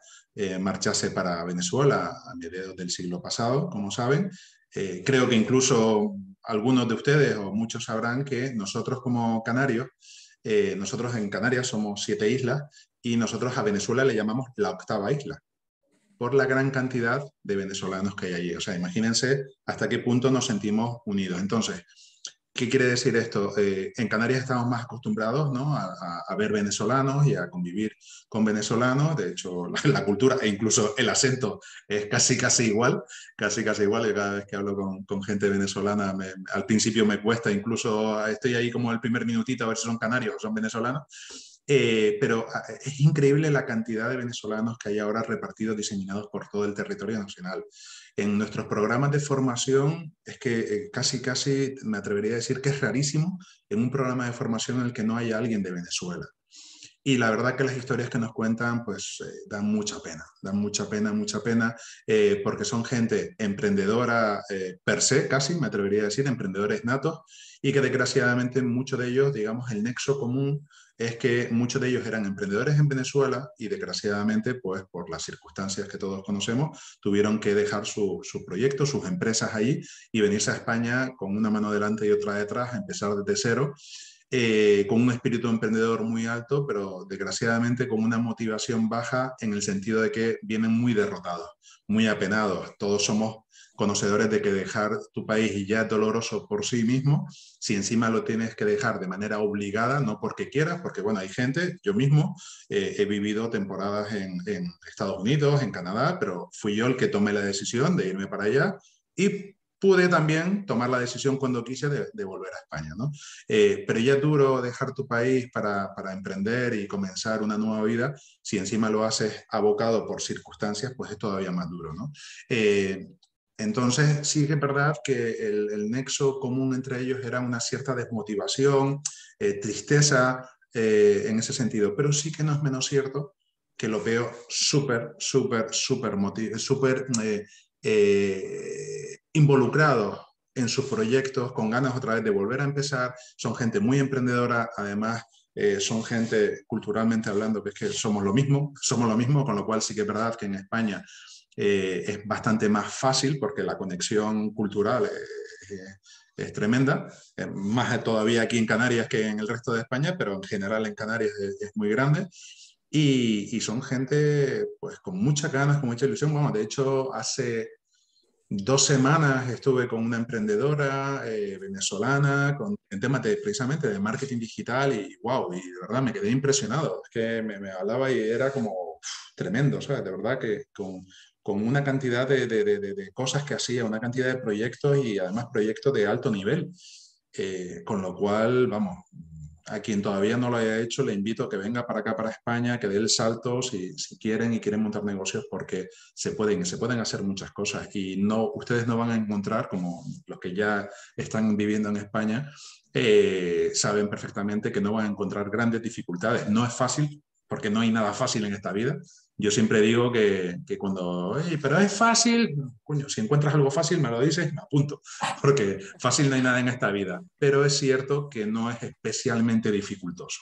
marchase para Venezuela a mediados del siglo pasado, como saben. Creo que incluso algunos de ustedes o muchos sabrán que nosotros como canarios, nosotros en Canarias somos 7 islas y nosotros a Venezuela le llamamos la octava isla por la gran cantidad de venezolanos que hay allí. O sea, imagínense hasta qué punto nos sentimos unidos. Entonces, ¿qué quiere decir esto? En Canarias estamos más acostumbrados, ¿no? a ver venezolanos y a convivir con venezolanos. De hecho, la cultura e incluso el acento es casi igual. Casi igual. Y cada vez que hablo con gente venezolana, al principio me cuesta, incluso estoy ahí como el primer minutito a ver si son canarios o son venezolanos. Pero es increíble la cantidad de venezolanos que hay ahora repartidos, diseminados por todo el territorio nacional. En nuestros programas de formación es que casi me atrevería a decir que es rarísimo en un programa de formación en el que no haya alguien de Venezuela. Y la verdad que las historias que nos cuentan pues dan mucha pena, porque son gente emprendedora per se, casi me atrevería a decir, emprendedores natos, y que desgraciadamente muchos de ellos, digamos, el nexo común es que muchos de ellos eran emprendedores en Venezuela y desgraciadamente, pues por las circunstancias que todos conocemos, tuvieron que dejar su proyecto, sus empresas ahí y venirse a España con una mano delante y otra detrás, a empezar desde cero. Con un espíritu emprendedor muy alto, pero desgraciadamente con una motivación baja en el sentido de que vienen muy derrotados, muy apenados. Todos somos conocedores de que dejar tu país ya es doloroso por sí mismo, si encima lo tienes que dejar de manera obligada, no porque quieras, porque bueno, hay gente, yo mismo he vivido temporadas en Estados Unidos, en Canadá, pero fui yo el que tomé la decisión de irme para allá y pude también tomar la decisión cuando quise de volver a España, ¿no? Pero ya es duro dejar tu país para emprender y comenzar una nueva vida. Si encima lo haces abocado por circunstancias, pues es todavía más duro, ¿no? Entonces, sí que es verdad que el nexo común entre ellos era una cierta desmotivación, tristeza en ese sentido, pero sí que no es menos cierto que lo veo súper involucrados en sus proyectos, con ganas otra vez de volver a empezar. Son gente muy emprendedora, además son gente culturalmente hablando que es que somos lo mismo, con lo cual sí que es verdad que en España es bastante más fácil porque la conexión cultural es tremenda, más todavía aquí en Canarias que en el resto de España, pero en general en Canarias es muy grande. y son gente pues con muchas ganas, con mucha ilusión. Bueno, de hecho, hace 2 semanas estuve con una emprendedora venezolana en temas precisamente de marketing digital y wow, y de verdad me quedé impresionado. Es que me hablaba y era como tremendo, ¿sabes? De verdad que con una cantidad de cosas que hacía, una cantidad de proyectos y además proyectos de alto nivel. Con lo cual, vamos, a quien todavía no lo haya hecho, le invito a que venga para acá, para España, que dé el salto si quieren y quieren montar negocios, porque se pueden hacer muchas cosas y no, ustedes no van a encontrar, como los que ya están viviendo en España, saben perfectamente que no van a encontrar grandes dificultades. No es fácil, porque no hay nada fácil en esta vida. Yo siempre digo que cuando, pero es fácil, coño, si encuentras algo fácil me lo dices, me apunto, porque fácil no hay nada en esta vida, pero es cierto que no es especialmente dificultoso.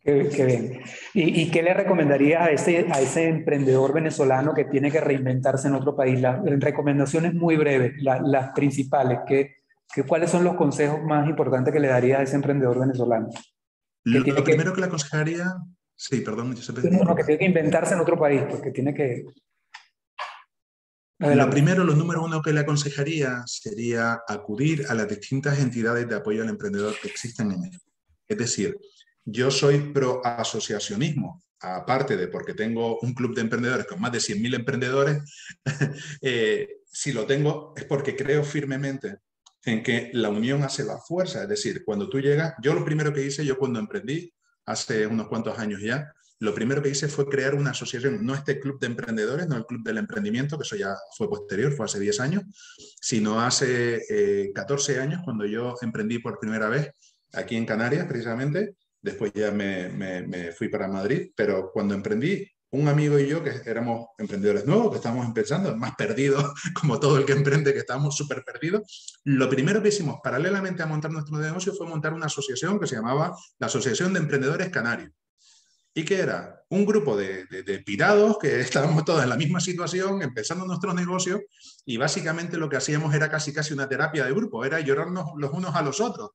Qué bien. ¿Y qué le recomendarías a ese emprendedor venezolano que tiene que reinventarse en otro país? Las recomendaciones muy breves, las principales. ¿Cuáles son los consejos más importantes que le daría a ese emprendedor venezolano? Que tiene Lo primero que le aconsejaría, sí, perdón, Giuseppe, que disculpa. tiene que inventarse en otro país, porque tiene que... Lo Adelante. primero, lo número uno que le aconsejaría sería acudir a las distintas entidades de apoyo al emprendedor que existen en México. Es decir, yo soy pro asociacionismo, aparte de porque tengo un club de emprendedores con más de 100.000 emprendedores, si lo tengo es porque creo firmemente en que la unión hace la fuerza. Es decir, cuando tú llegas, yo lo primero que hice, yo cuando emprendí, hace unos cuantos años ya, lo primero que hice fue crear una asociación, no este club de emprendedores, no el club del emprendimiento, que eso ya fue posterior, fue hace 10 años, sino hace 14 años cuando yo emprendí por primera vez aquí en Canarias, precisamente. Después ya me fui para Madrid, pero cuando emprendí, un amigo y yo, que éramos emprendedores nuevos, que estábamos empezando, más perdidos, como todo el que emprende, que estábamos súper perdidos, lo primero que hicimos paralelamente a montar nuestro negocio fue montar una asociación que se llamaba la Asociación de Emprendedores Canarios. ¿Y qué era? Un grupo de pirados que estábamos todos en la misma situación, empezando nuestros negocios, y básicamente lo que hacíamos era casi una terapia de grupo, era llorarnos los unos a los otros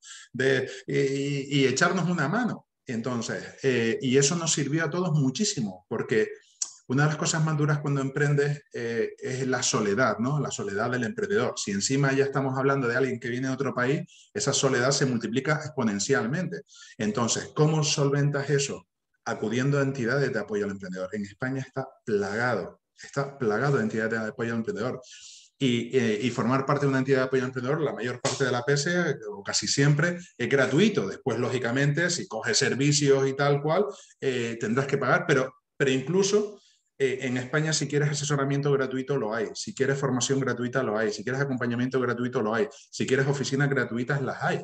y echarnos una mano. Entonces, y eso nos sirvió a todos muchísimo, porque una de las cosas más duras cuando emprendes es la soledad, ¿no? La soledad del emprendedor. Si encima ya estamos hablando de alguien que viene de otro país, esa soledad se multiplica exponencialmente. Entonces, ¿cómo solventas eso? Acudiendo a entidades de apoyo al emprendedor. En España está plagado de entidades de apoyo al emprendedor. Y formar parte de una entidad de apoyo al emprendedor, la mayor parte de la PS, o casi siempre, es gratuito. Después, lógicamente, si coges servicios y tal cual, tendrás que pagar, pero incluso en España, si quieres asesoramiento gratuito, lo hay. Si quieres formación gratuita, lo hay. Si quieres acompañamiento gratuito, lo hay. Si quieres oficinas gratuitas, las hay.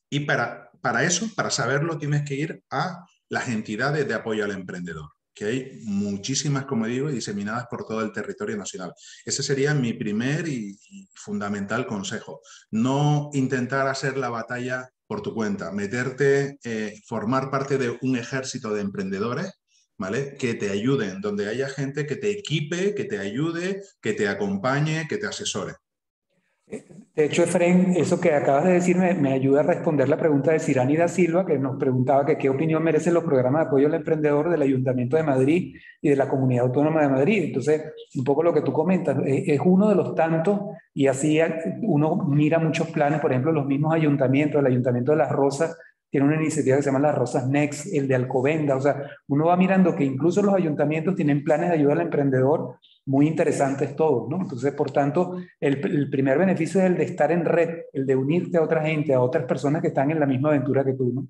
Y para eso, para saberlo, tienes que ir a las entidades de apoyo al emprendedor, que hay muchísimas, como digo, diseminadas por todo el territorio nacional. Ese sería mi primer y fundamental consejo. No intentar hacer la batalla por tu cuenta, meterte, formar parte de un ejército de emprendedores, ¿vale? Que te ayuden, donde haya gente que te equipe, que te ayude, que te acompañe, que te asesore. De hecho, Efren, eso que acabas de decir me ayuda a responder la pregunta de Cirani da Silva, que nos preguntaba que qué opinión merecen los programas de apoyo al emprendedor del Ayuntamiento de Madrid y de la Comunidad Autónoma de Madrid. Entonces, un poco lo que tú comentas, es uno de los tantos, y así uno mira muchos planes, por ejemplo, los mismos ayuntamientos, el Ayuntamiento de Las Rosas tiene una iniciativa que se llama Las Rosas Next, el de Alcobenda, o sea, uno va mirando que incluso los ayuntamientos tienen planes de ayuda al emprendedor muy interesantes todos, ¿no? Entonces, por tanto, el primer beneficio es el de estar en red, el de unirte a otra gente, a otras personas que están en la misma aventura que tú, ¿no?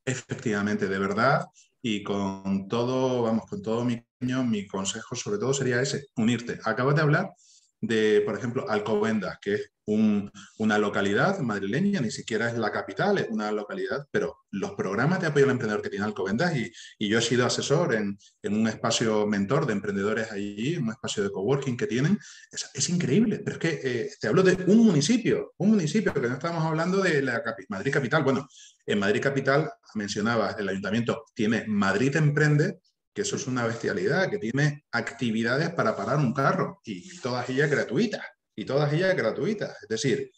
Efectivamente, de verdad, y con todo, vamos, con todo mi consejo sobre todo sería ese, unirte. Acabas de hablar de, por ejemplo, Alcobendas, que es una localidad madrileña, ni siquiera es la capital, es una localidad, pero los programas de apoyo al emprendedor que tiene Alcobendas, y yo he sido asesor en un espacio mentor de emprendedores allí, un espacio de coworking que tienen, es increíble, pero es que te hablo de un municipio, que no estamos hablando de la Madrid capital. Bueno, en Madrid capital, mencionaba, el ayuntamiento tiene Madrid Emprende, que eso es una bestialidad, que tiene actividades para parar un carro y todas ellas gratuitas, Es decir,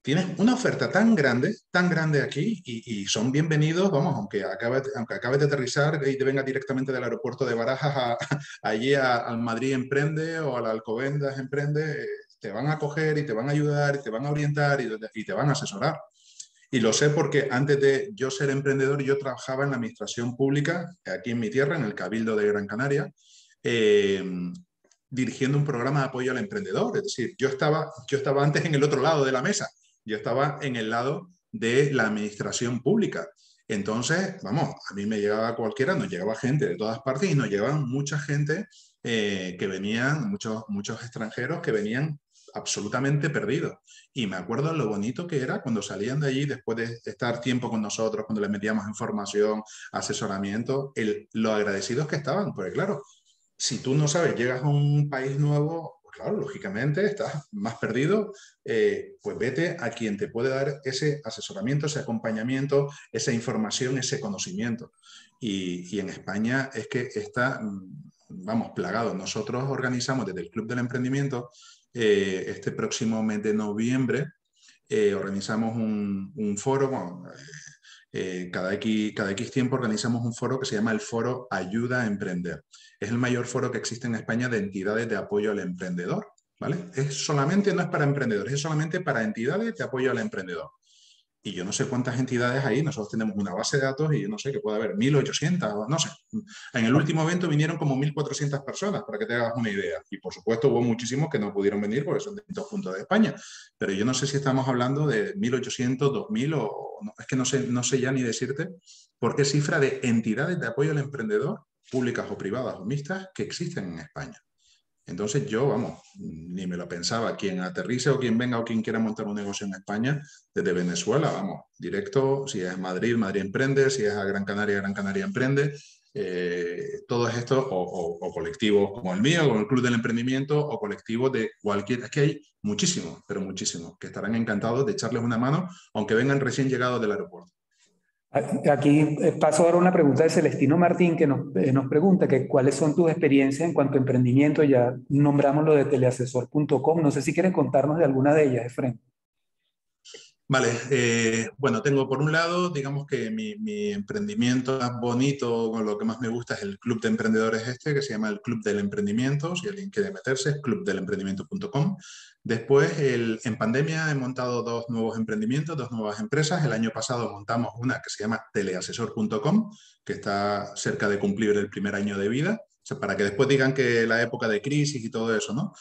tienes una oferta tan grande aquí y son bienvenidos, vamos, aunque acabes de aterrizar y te vengas directamente del aeropuerto de Barajas allí al Madrid Emprende o al Alcobendas Emprende, te van a acoger y te van a ayudar y te van a orientar y te van a asesorar. Y lo sé porque antes de yo ser emprendedor, yo trabajaba en la administración pública, aquí en mi tierra, en el Cabildo de Gran Canaria, eh, dirigiendo un programa de apoyo al emprendedor. Es decir, yo estaba antes en el otro lado de la mesa, yo estaba en el lado de la administración pública. Entonces, vamos, a mí me llegaba cualquiera, nos llegaba gente de todas partes y nos llegaban mucha gente que venían, muchos extranjeros que venían absolutamente perdidos. Y me acuerdo lo bonito que era cuando salían de allí después de estar tiempo con nosotros, cuando les metíamos información, asesoramiento, lo agradecidos que estaban, porque claro, si tú no sabes, llegas a un país nuevo, pues claro, lógicamente estás más perdido, pues vete a quien te puede dar ese asesoramiento, ese acompañamiento, esa información, ese conocimiento. Y en España es que está, vamos, plagado. Nosotros organizamos desde el Club del Emprendimiento, este próximo mes de noviembre, organizamos un foro, bueno, cada X tiempo organizamos un foro que se llama el Foro Ayuda a Emprender. Es el mayor foro que existe en España de entidades de apoyo al emprendedor, ¿vale? No es para emprendedores, es solamente para entidades de apoyo al emprendedor. Y yo no sé cuántas entidades hay, nosotros tenemos una base de datos y yo no sé, que puede haber 1.800, no sé. En el último evento vinieron como 1.400 personas, para que te hagas una idea. Y por supuesto hubo muchísimos que no pudieron venir porque son de distintos puntos de España. Pero yo no sé si estamos hablando de 1.800, 2.000 o no, es que no sé ya ni decirte por qué cifra de entidades de apoyo al emprendedor, públicas o privadas o mixtas, que existen en España. Entonces yo, vamos, ni me lo pensaba. Quien aterrice o quien venga o quien quiera montar un negocio en España, desde Venezuela, vamos, directo, si es Madrid, Madrid Emprende, si es a Gran Canaria, Gran Canaria Emprende, todos estos, o colectivos como el mío, como el Club del Emprendimiento, o colectivos de cualquier, es que hay muchísimos, pero muchísimos, que estarán encantados de echarles una mano, aunque vengan recién llegados del aeropuerto. Aquí paso ahora una pregunta de Celestino Martín que nos pregunta que cuáles son tus experiencias en cuanto a emprendimiento. Ya nombramos lo de teleasesor.com. No sé si quieres contarnos de alguna de ellas, Efraín. Vale, bueno, tengo por un lado, digamos que mi emprendimiento más bonito, lo que más me gusta es el club de emprendedores este, que se llama el Club del Emprendimiento. Si alguien quiere meterse, es clubdelemprendimiento.com. Después, en pandemia he montado dos nuevos emprendimientos, dos nuevas empresas. El año pasado montamos una que se llama teleasesor.com, que está cerca de cumplir el primer año de vida. O sea, para que después digan que la época de crisis y todo eso, ¿no?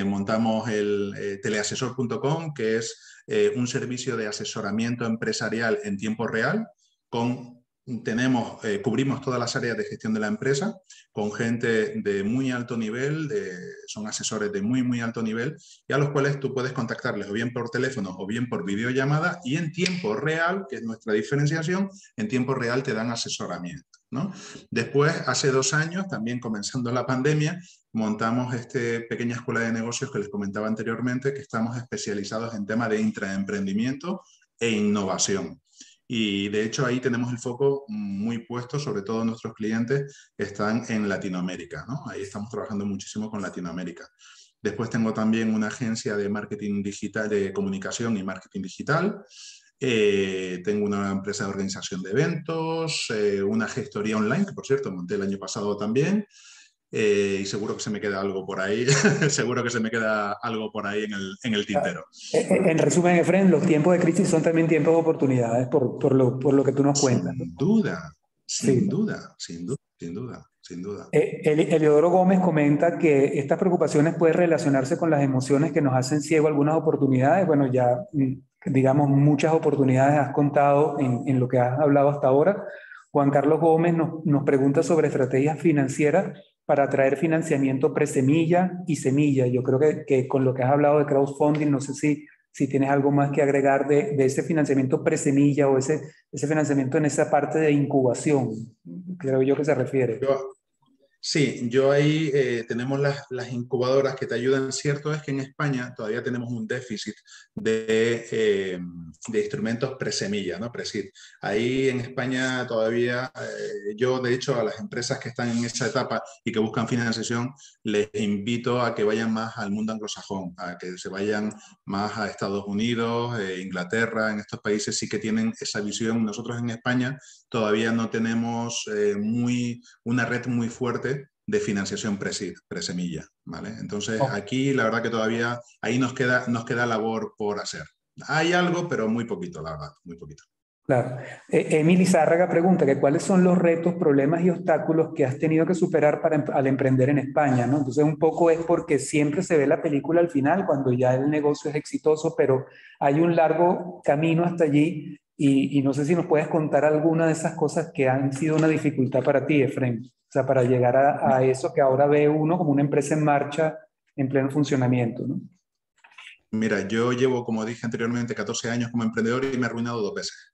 Montamos el teleasesor.com, que es un servicio de asesoramiento empresarial en tiempo real. Cubrimos todas las áreas de gestión de la empresa con gente de muy alto nivel, son asesores de muy alto nivel, y a los cuales tú puedes contactarles o bien por teléfono o bien por videollamada, y en tiempo real, que es nuestra diferenciación, en tiempo real te dan asesoramiento, ¿no? Después, hace 2 años, también comenzando la pandemia, montamos esta pequeña escuela de negocios que les comentaba anteriormente, que estamos especializados en temas de intraemprendimiento e innovación. Y de hecho ahí tenemos el foco muy puesto, sobre todo nuestros clientes están en Latinoamérica, ¿no? Ahí estamos trabajando muchísimo con Latinoamérica. Después tengo también una agencia de marketing digital, de comunicación y marketing digital. Tengo una empresa de organización de eventos, una gestoría online, que por cierto monté el año pasado también. Y seguro que se me queda algo por ahí, seguro que se me queda algo por ahí en el tintero. En resumen, Efraín, los tiempos de crisis son también tiempos de oportunidades por lo que tú nos cuentas. Sin duda, sin Sí. duda, sin duda, sin duda, sin duda. Eliodoro Gómez comenta que estas preocupaciones pueden relacionarse con las emociones que nos hacen ciego a algunas oportunidades. Bueno, ya digamos muchas oportunidades has contado en lo que has hablado hasta ahora. Juan Carlos Gómez nos pregunta sobre estrategias financieras para atraer financiamiento presemilla y semilla. Yo creo que con lo que has hablado de crowdfunding, no sé si tienes algo más que agregar de ese financiamiento presemilla o ese financiamiento en esa parte de incubación. Creo yo que se refiere. Sí, yo ahí tenemos las incubadoras que te ayudan. Cierto es que en España todavía tenemos un déficit de instrumentos presemilla, ¿no? Pre-seed. Ahí en España todavía, yo de hecho a las empresas que están en esa etapa y que buscan financiación, les invito a que vayan más al mundo anglosajón, a que se vayan más a Estados Unidos, Inglaterra, en estos países sí que tienen esa visión. Nosotros en España todavía no tenemos una red muy fuerte de financiación presemilla, ¿vale? Entonces Oh, aquí la verdad que todavía ahí nos queda labor por hacer. Hay algo, pero muy poquito, la verdad, muy poquito. claro. Emily Zárraga pregunta que cuáles son los retos, problemas y obstáculos que has tenido que superar al emprender en España, ¿no? Entonces un poco es porque siempre se ve la película al final, cuando ya el negocio es exitoso, pero hay un largo camino hasta allí y no sé si nos puedes contar alguna de esas cosas que han sido una dificultad para ti, Efraín. O sea, para llegar a eso que ahora ve uno como una empresa en marcha, en pleno funcionamiento, ¿no? Mira, yo llevo, como dije anteriormente, 14 años como emprendedor y me he arruinado 2 veces.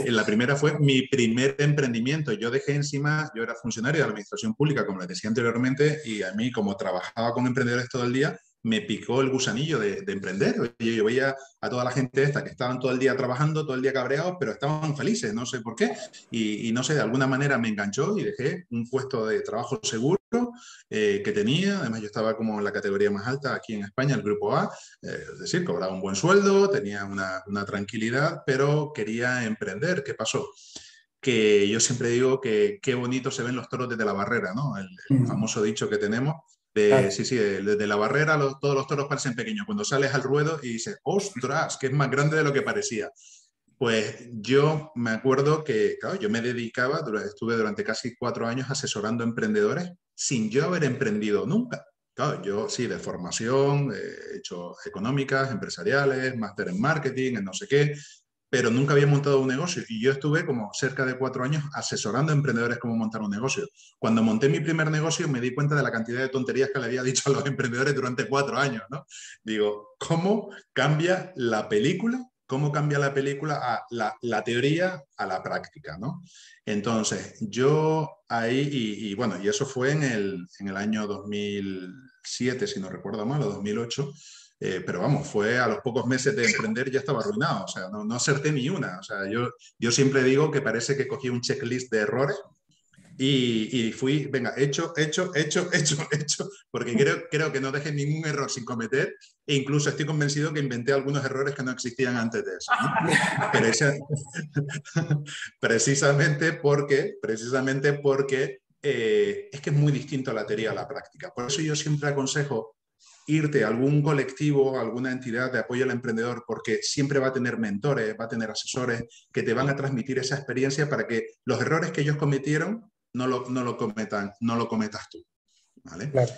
La primera fue mi primer emprendimiento. Yo dejé encima, yo era funcionario de la administración pública, como les decía anteriormente, y a mí, como trabajaba con emprendedores todo el día, me picó el gusanillo de emprender. Oye, yo veía a toda la gente esta que estaban todo el día trabajando, todo el día cabreados, pero estaban felices, no sé por qué. Y no sé, de alguna manera me enganchó y dejé un puesto de trabajo seguro que tenía. Además, yo estaba como en la categoría más alta aquí en España, el grupo A, es decir, cobraba un buen sueldo, tenía una tranquilidad, pero quería emprender. ¿Qué pasó? Que yo siempre digo que qué bonito se ven los toros desde la barrera, ¿no? El Mm, famoso dicho que tenemos claro. sí, sí, desde la barrera todos los toros parecen pequeños. Cuando sales al ruedo y dices, ostras, que es más grande de lo que parecía. Pues yo me acuerdo que, claro, yo me dedicaba, estuve durante casi 4 años asesorando a emprendedores sin yo haber emprendido nunca. Claro, yo sí, de formación, he hecho económicas, empresariales, máster en marketing, en no sé qué, pero nunca había montado un negocio. Y yo estuve como cerca de 4 años asesorando a emprendedores cómo montar un negocio. Cuando monté mi primer negocio me di cuenta de la cantidad de tonterías que le había dicho a los emprendedores durante 4 años, ¿no? Digo, ¿cómo cambia la película? ¿Cómo cambia la película a la teoría a la práctica, ¿no? Entonces, yo ahí, y bueno, y eso fue en el año 2007, si no recuerdo mal, o 2008, pero vamos, fue a los pocos meses de emprender ya estaba arruinado, o sea, no acerté ni una. O sea, yo siempre digo que parece que cogí un checklist de errores y fui, venga, hecho, porque creo que no dejé ningún error sin cometer e incluso estoy convencido que inventé algunos errores que no existían antes de eso, ¿no? Pero esa, precisamente porque es que es muy distinto a la teoría a la práctica. Por eso yo siempre aconsejo irte a algún colectivo, a alguna entidad de apoyo al emprendedor, porque siempre va a tener mentores, va a tener asesores que te van a transmitir esa experiencia para que los errores que ellos cometieron no lo cometas tú. ¿Vale? Claro.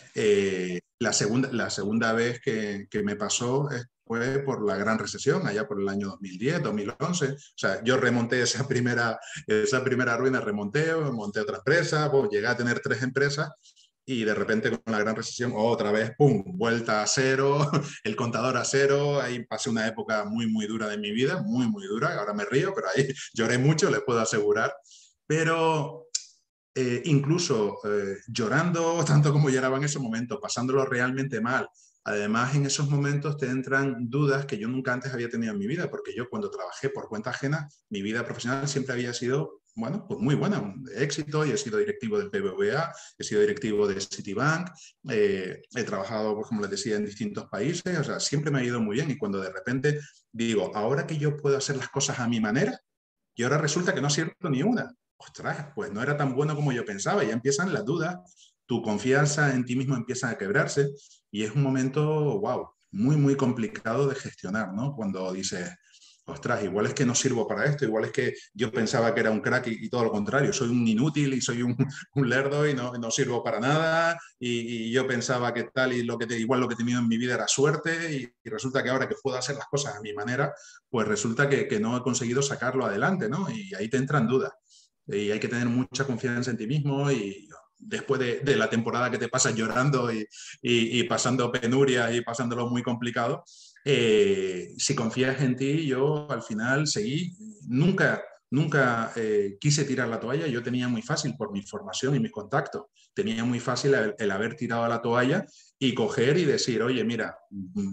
La segunda vez que me pasó fue por la gran recesión, allá por el año 2010, 2011. O sea, yo remonté esa primera ruina, monté otra empresa, pues, llegué a tener 3 empresas y de repente con la gran recesión, otra vez, ¡pum!, vuelta a cero, el contador a cero. Ahí pasé una época muy, muy dura de mi vida, muy, muy dura. Ahora me río, pero ahí lloré mucho, les puedo asegurar. Pero incluso llorando tanto como lloraba en ese momento, pasándolo realmente mal. Además, en esos momentos te entran dudas que yo nunca antes había tenido en mi vida, porque yo cuando trabajé por cuenta ajena, mi vida profesional siempre había sido, bueno, pues muy buena, un éxito, y he sido directivo del BBVA, he sido directivo de Citibank, he trabajado, pues, como les decía, en distintos países, o sea, siempre me ha ido muy bien. Y cuando de repente digo, ahora que yo puedo hacer las cosas a mi manera, y ahora resulta que no acierto ni una. Ostras, pues no era tan bueno como yo pensaba. Ya empiezan las dudas, tu confianza en ti mismo empieza a quebrarse y es un momento, wow, muy, muy complicado de gestionar, ¿no? Cuando dices, ostras, igual es que no sirvo para esto, igual es que yo pensaba que era un crack y todo lo contrario, soy un inútil y soy un lerdo y no sirvo para nada y yo pensaba que tal y igual lo que he tenido en mi vida era suerte y resulta que ahora que puedo hacer las cosas a mi manera, pues resulta que no he conseguido sacarlo adelante, ¿no? Y ahí te entran dudas. Y hay que tener mucha confianza en ti mismo y después de la temporada que te pasas llorando y pasando penurias y pasándolo muy complicado, si confías en ti, yo al final seguí, nunca, nunca quise tirar la toalla. Yo tenía muy fácil, por mi formación y mis contactos, tenía muy fácil el haber tirado la toalla y coger y decir, oye, mira,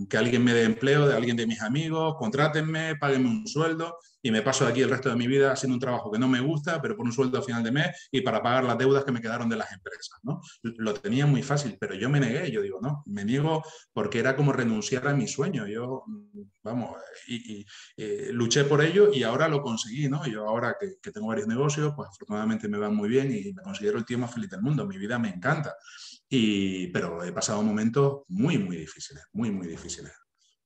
que alguien me dé empleo, de alguien de mis amigos, contrátenme, páguenme un sueldo y me paso de aquí el resto de mi vida haciendo un trabajo que no me gusta, pero por un sueldo a final de mes y para pagar las deudas que me quedaron de las empresas, ¿no? Lo tenía muy fácil, pero yo me negué. Yo digo, no, me niego porque era como renunciar a mi sueño. Yo, vamos, luché por ello y ahora lo conseguí, ¿no? Yo ahora que tengo varios negocios, pues afortunadamente me van muy bien y me considero el tío más feliz del mundo. Mi vida me encanta. Pero he pasado momentos muy, muy difíciles, muy, muy difíciles.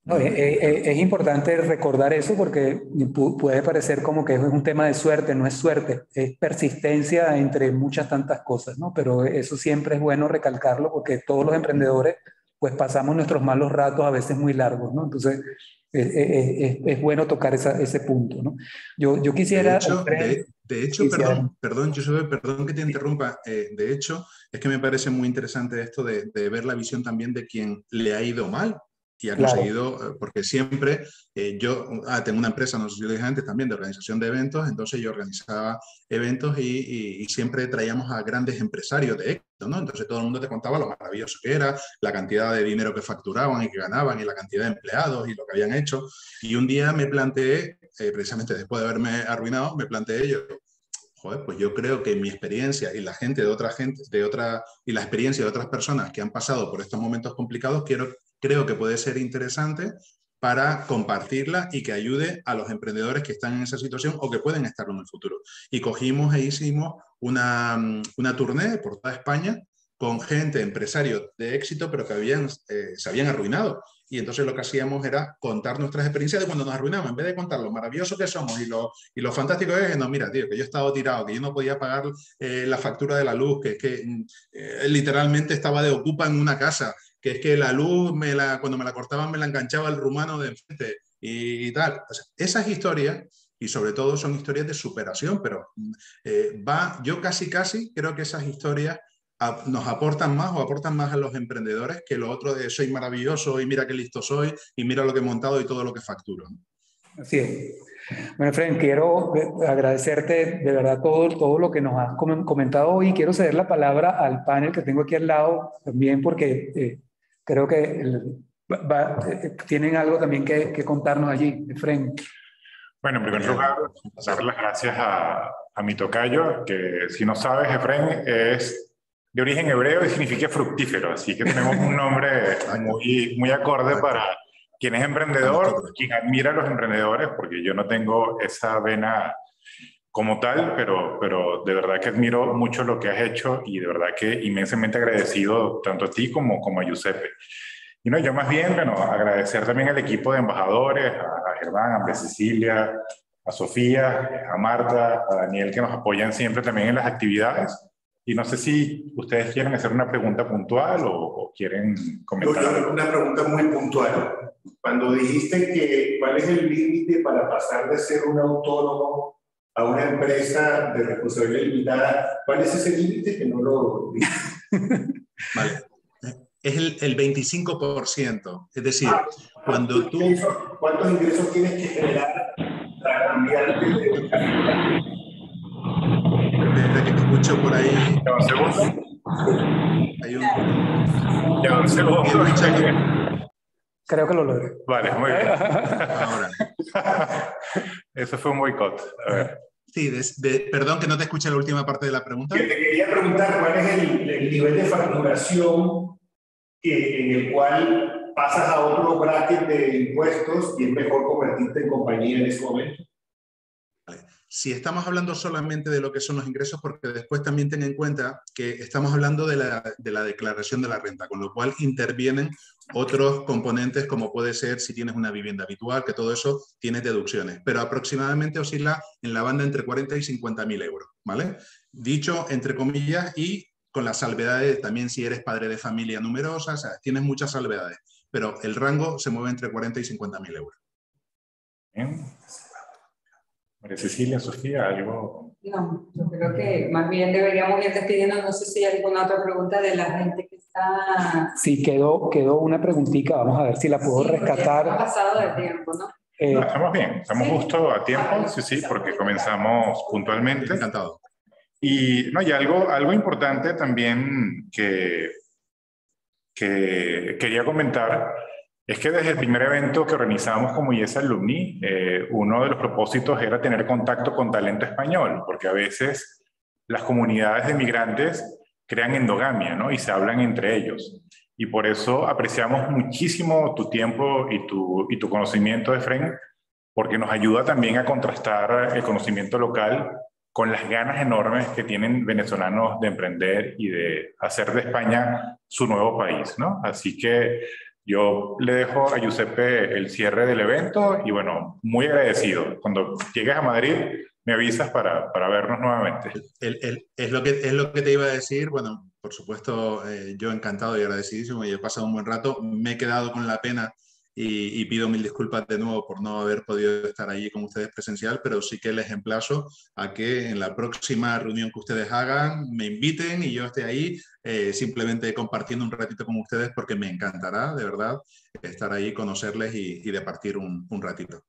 No, es importante recordar eso porque puede parecer como que es un tema de suerte, no es suerte, es persistencia entre muchas tantas cosas, ¿no? Pero eso siempre es bueno recalcarlo porque todos los emprendedores pues pasamos nuestros malos ratos a veces muy largos, ¿no? Entonces es bueno tocar ese punto, ¿no? Yo quisiera... De hecho, perdón, Josep, perdón que te interrumpa. De hecho, es que me parece muy interesante esto de ver la visión también de quien le ha ido mal y ha conseguido, porque siempre yo tengo una empresa, no sé si lo dije antes, también de organización de eventos, entonces yo organizaba eventos y siempre traíamos a grandes empresarios de éxito, ¿no? Entonces todo el mundo te contaba lo maravilloso que era, la cantidad de dinero que facturaban y que ganaban y la cantidad de empleados y lo que habían hecho. Y un día me planteé, precisamente después de haberme arruinado, me planteé yo, joder, pues yo creo que mi experiencia y la gente de otra gente, y la experiencia de otras personas que han pasado por estos momentos complicados, creo que puede ser interesante para compartirla y que ayude a los emprendedores que están en esa situación o que pueden estarlo en el futuro. Y cogimos e hicimos una tournée por toda España con gente, empresarios de éxito, pero que se habían arruinado. Y entonces lo que hacíamos era contar nuestras experiencias de cuando nos arruinamos. En vez de contar lo maravilloso que somos y lo fantástico que es, no, mira, tío, que yo he estado tirado, que yo no podía pagar la factura de la luz, que literalmente estaba de ocupa en una casa, que es que la luz, cuando me la cortaban, me la enganchaba el rumano de enfrente y tal. O sea, esas historias, y sobre todo son historias de superación, pero yo casi creo que esas historias nos aportan más o aportan más a los emprendedores que lo otro de soy maravilloso y mira qué listo soy y mira lo que he montado y todo lo que facturo. Así es. Bueno, Fren, quiero agradecerte de verdad todo lo que nos has comentado hoy. Quiero ceder la palabra al panel que tengo aquí al lado también porque creo que tienen algo también que contarnos allí, Fren. Bueno, en primer lugar, dar las gracias a mi tocayo, que si no sabes, Efren es de origen hebreo y significa fructífero, así que tenemos un nombre muy acorde para quien es emprendedor, quien admira a los emprendedores, porque yo no tengo esa vena como tal, pero de verdad que admiro mucho lo que has hecho y de verdad que inmensamente agradecido tanto a ti como a Giuseppe. Y no, yo más bien, bueno, agradecer también al equipo de embajadores, a Germán, a María Cecilia, a Sofía, a Marta, a Daniel, que nos apoyan siempre también en las actividades. Y no sé si ustedes quieren hacer una pregunta puntual o quieren comentar. Yo una pregunta muy puntual. Cuando dijiste que cuál es el límite para pasar de ser un autónomo a una empresa de responsabilidad limitada, ¿cuál es ese límite que no lo dijiste? Vale. Es el 25%. Es decir, cuando tú... ¿Cuántos ingresos tienes que generar para cambiarte de categoría? Espera que escucho por ahí. Ya un segundo. Hay un... Ya un segundo. Creo que lo logré. Vale, muy bien. Ahora. Eso fue un boicot. A ver. Sí, perdón que no te escuché la última parte de la pregunta. Que te quería preguntar cuál es el nivel de facturación en el cual pasas a otro bracket de impuestos y es mejor convertirte en compañía en ese momento. Vale. Si estamos hablando solamente de lo que son los ingresos, porque después también ten en cuenta que estamos hablando de la declaración de la renta, con lo cual intervienen otros componentes como puede ser si tienes una vivienda habitual, que todo eso tiene deducciones, pero aproximadamente oscila en la banda entre 40 y 50.000 euros, ¿vale? Dicho entre comillas y con las salvedades también si eres padre de familia numerosa, o sea, tienes muchas salvedades, pero el rango se mueve entre 40 y 50.000 euros. Bien. María Cecilia, Sofía, ¿algo? No, yo creo que más bien deberíamos ir despidiendo. No sé si hay alguna otra pregunta de la gente que está... Sí, quedó una preguntita, vamos a ver si la puedo rescatar. Ha pasado de tiempo, ¿no? No, estamos bien, estamos justo a tiempo, sí, porque comenzamos puntualmente. Encantado. Y, no, y algo importante también que quería comentar es que desde el primer evento que organizamos como IES Alumni, uno de los propósitos era tener contacto con talento español, porque a veces las comunidades de migrantes crean endogamia, ¿no? Y se hablan entre ellos. Y por eso apreciamos muchísimo tu tiempo y tu conocimiento, Efren, porque nos ayuda también a contrastar el conocimiento local con las ganas enormes que tienen venezolanos de emprender y de hacer de España su nuevo país, ¿no? Así que yo le dejo a Giuseppe el cierre del evento y bueno, muy agradecido. Cuando llegues a Madrid, me avisas para vernos nuevamente. Es lo que te iba a decir. Bueno, por supuesto, yo encantado y agradecidísimo y he pasado un buen rato. Me he quedado con la pena y pido mil disculpas de nuevo por no haber podido estar allí con ustedes presencial, pero sí que les emplazo a que en la próxima reunión que ustedes hagan me inviten y yo esté ahí simplemente compartiendo un ratito con ustedes porque me encantará, de verdad, estar ahí, conocerles y departir un ratito.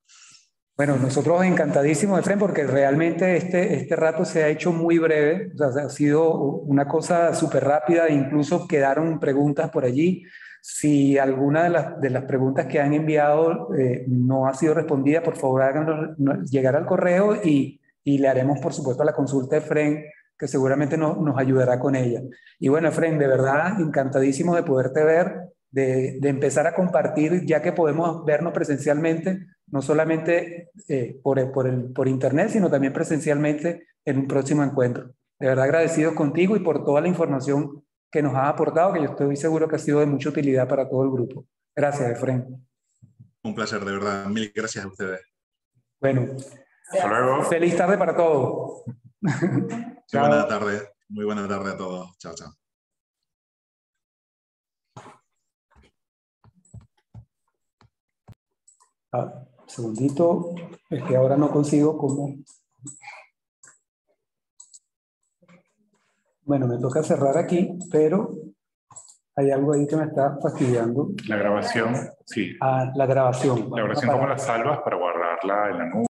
Bueno, nosotros encantadísimos, Efren, porque realmente este rato se ha hecho muy breve, o sea, ha sido una cosa súper rápida, e incluso quedaron preguntas por allí. Si alguna de las preguntas que han enviado no ha sido respondida, por favor háganos llegar al correo y le haremos, por supuesto, la consulta a Efren, que seguramente nos ayudará con ella. Y bueno, Efren, de verdad, encantadísimo de poderte ver, de empezar a compartir, ya que podemos vernos presencialmente, no solamente por internet, sino también presencialmente en un próximo encuentro. De verdad agradecidos contigo y por toda la información que nos has aportado, que yo estoy seguro que ha sido de mucha utilidad para todo el grupo. Gracias, Efren. Un placer, de verdad. Mil gracias a ustedes. Bueno, hasta luego. Feliz tarde para todos. Muy buena tarde a todos. Chao, chao. Un segundito, es que ahora no consigo cómo. Bueno, me toca cerrar aquí, pero hay algo ahí que me está fastidiando. La grabación, sí. La grabación. La grabación como las salvas para guardarla en la nube.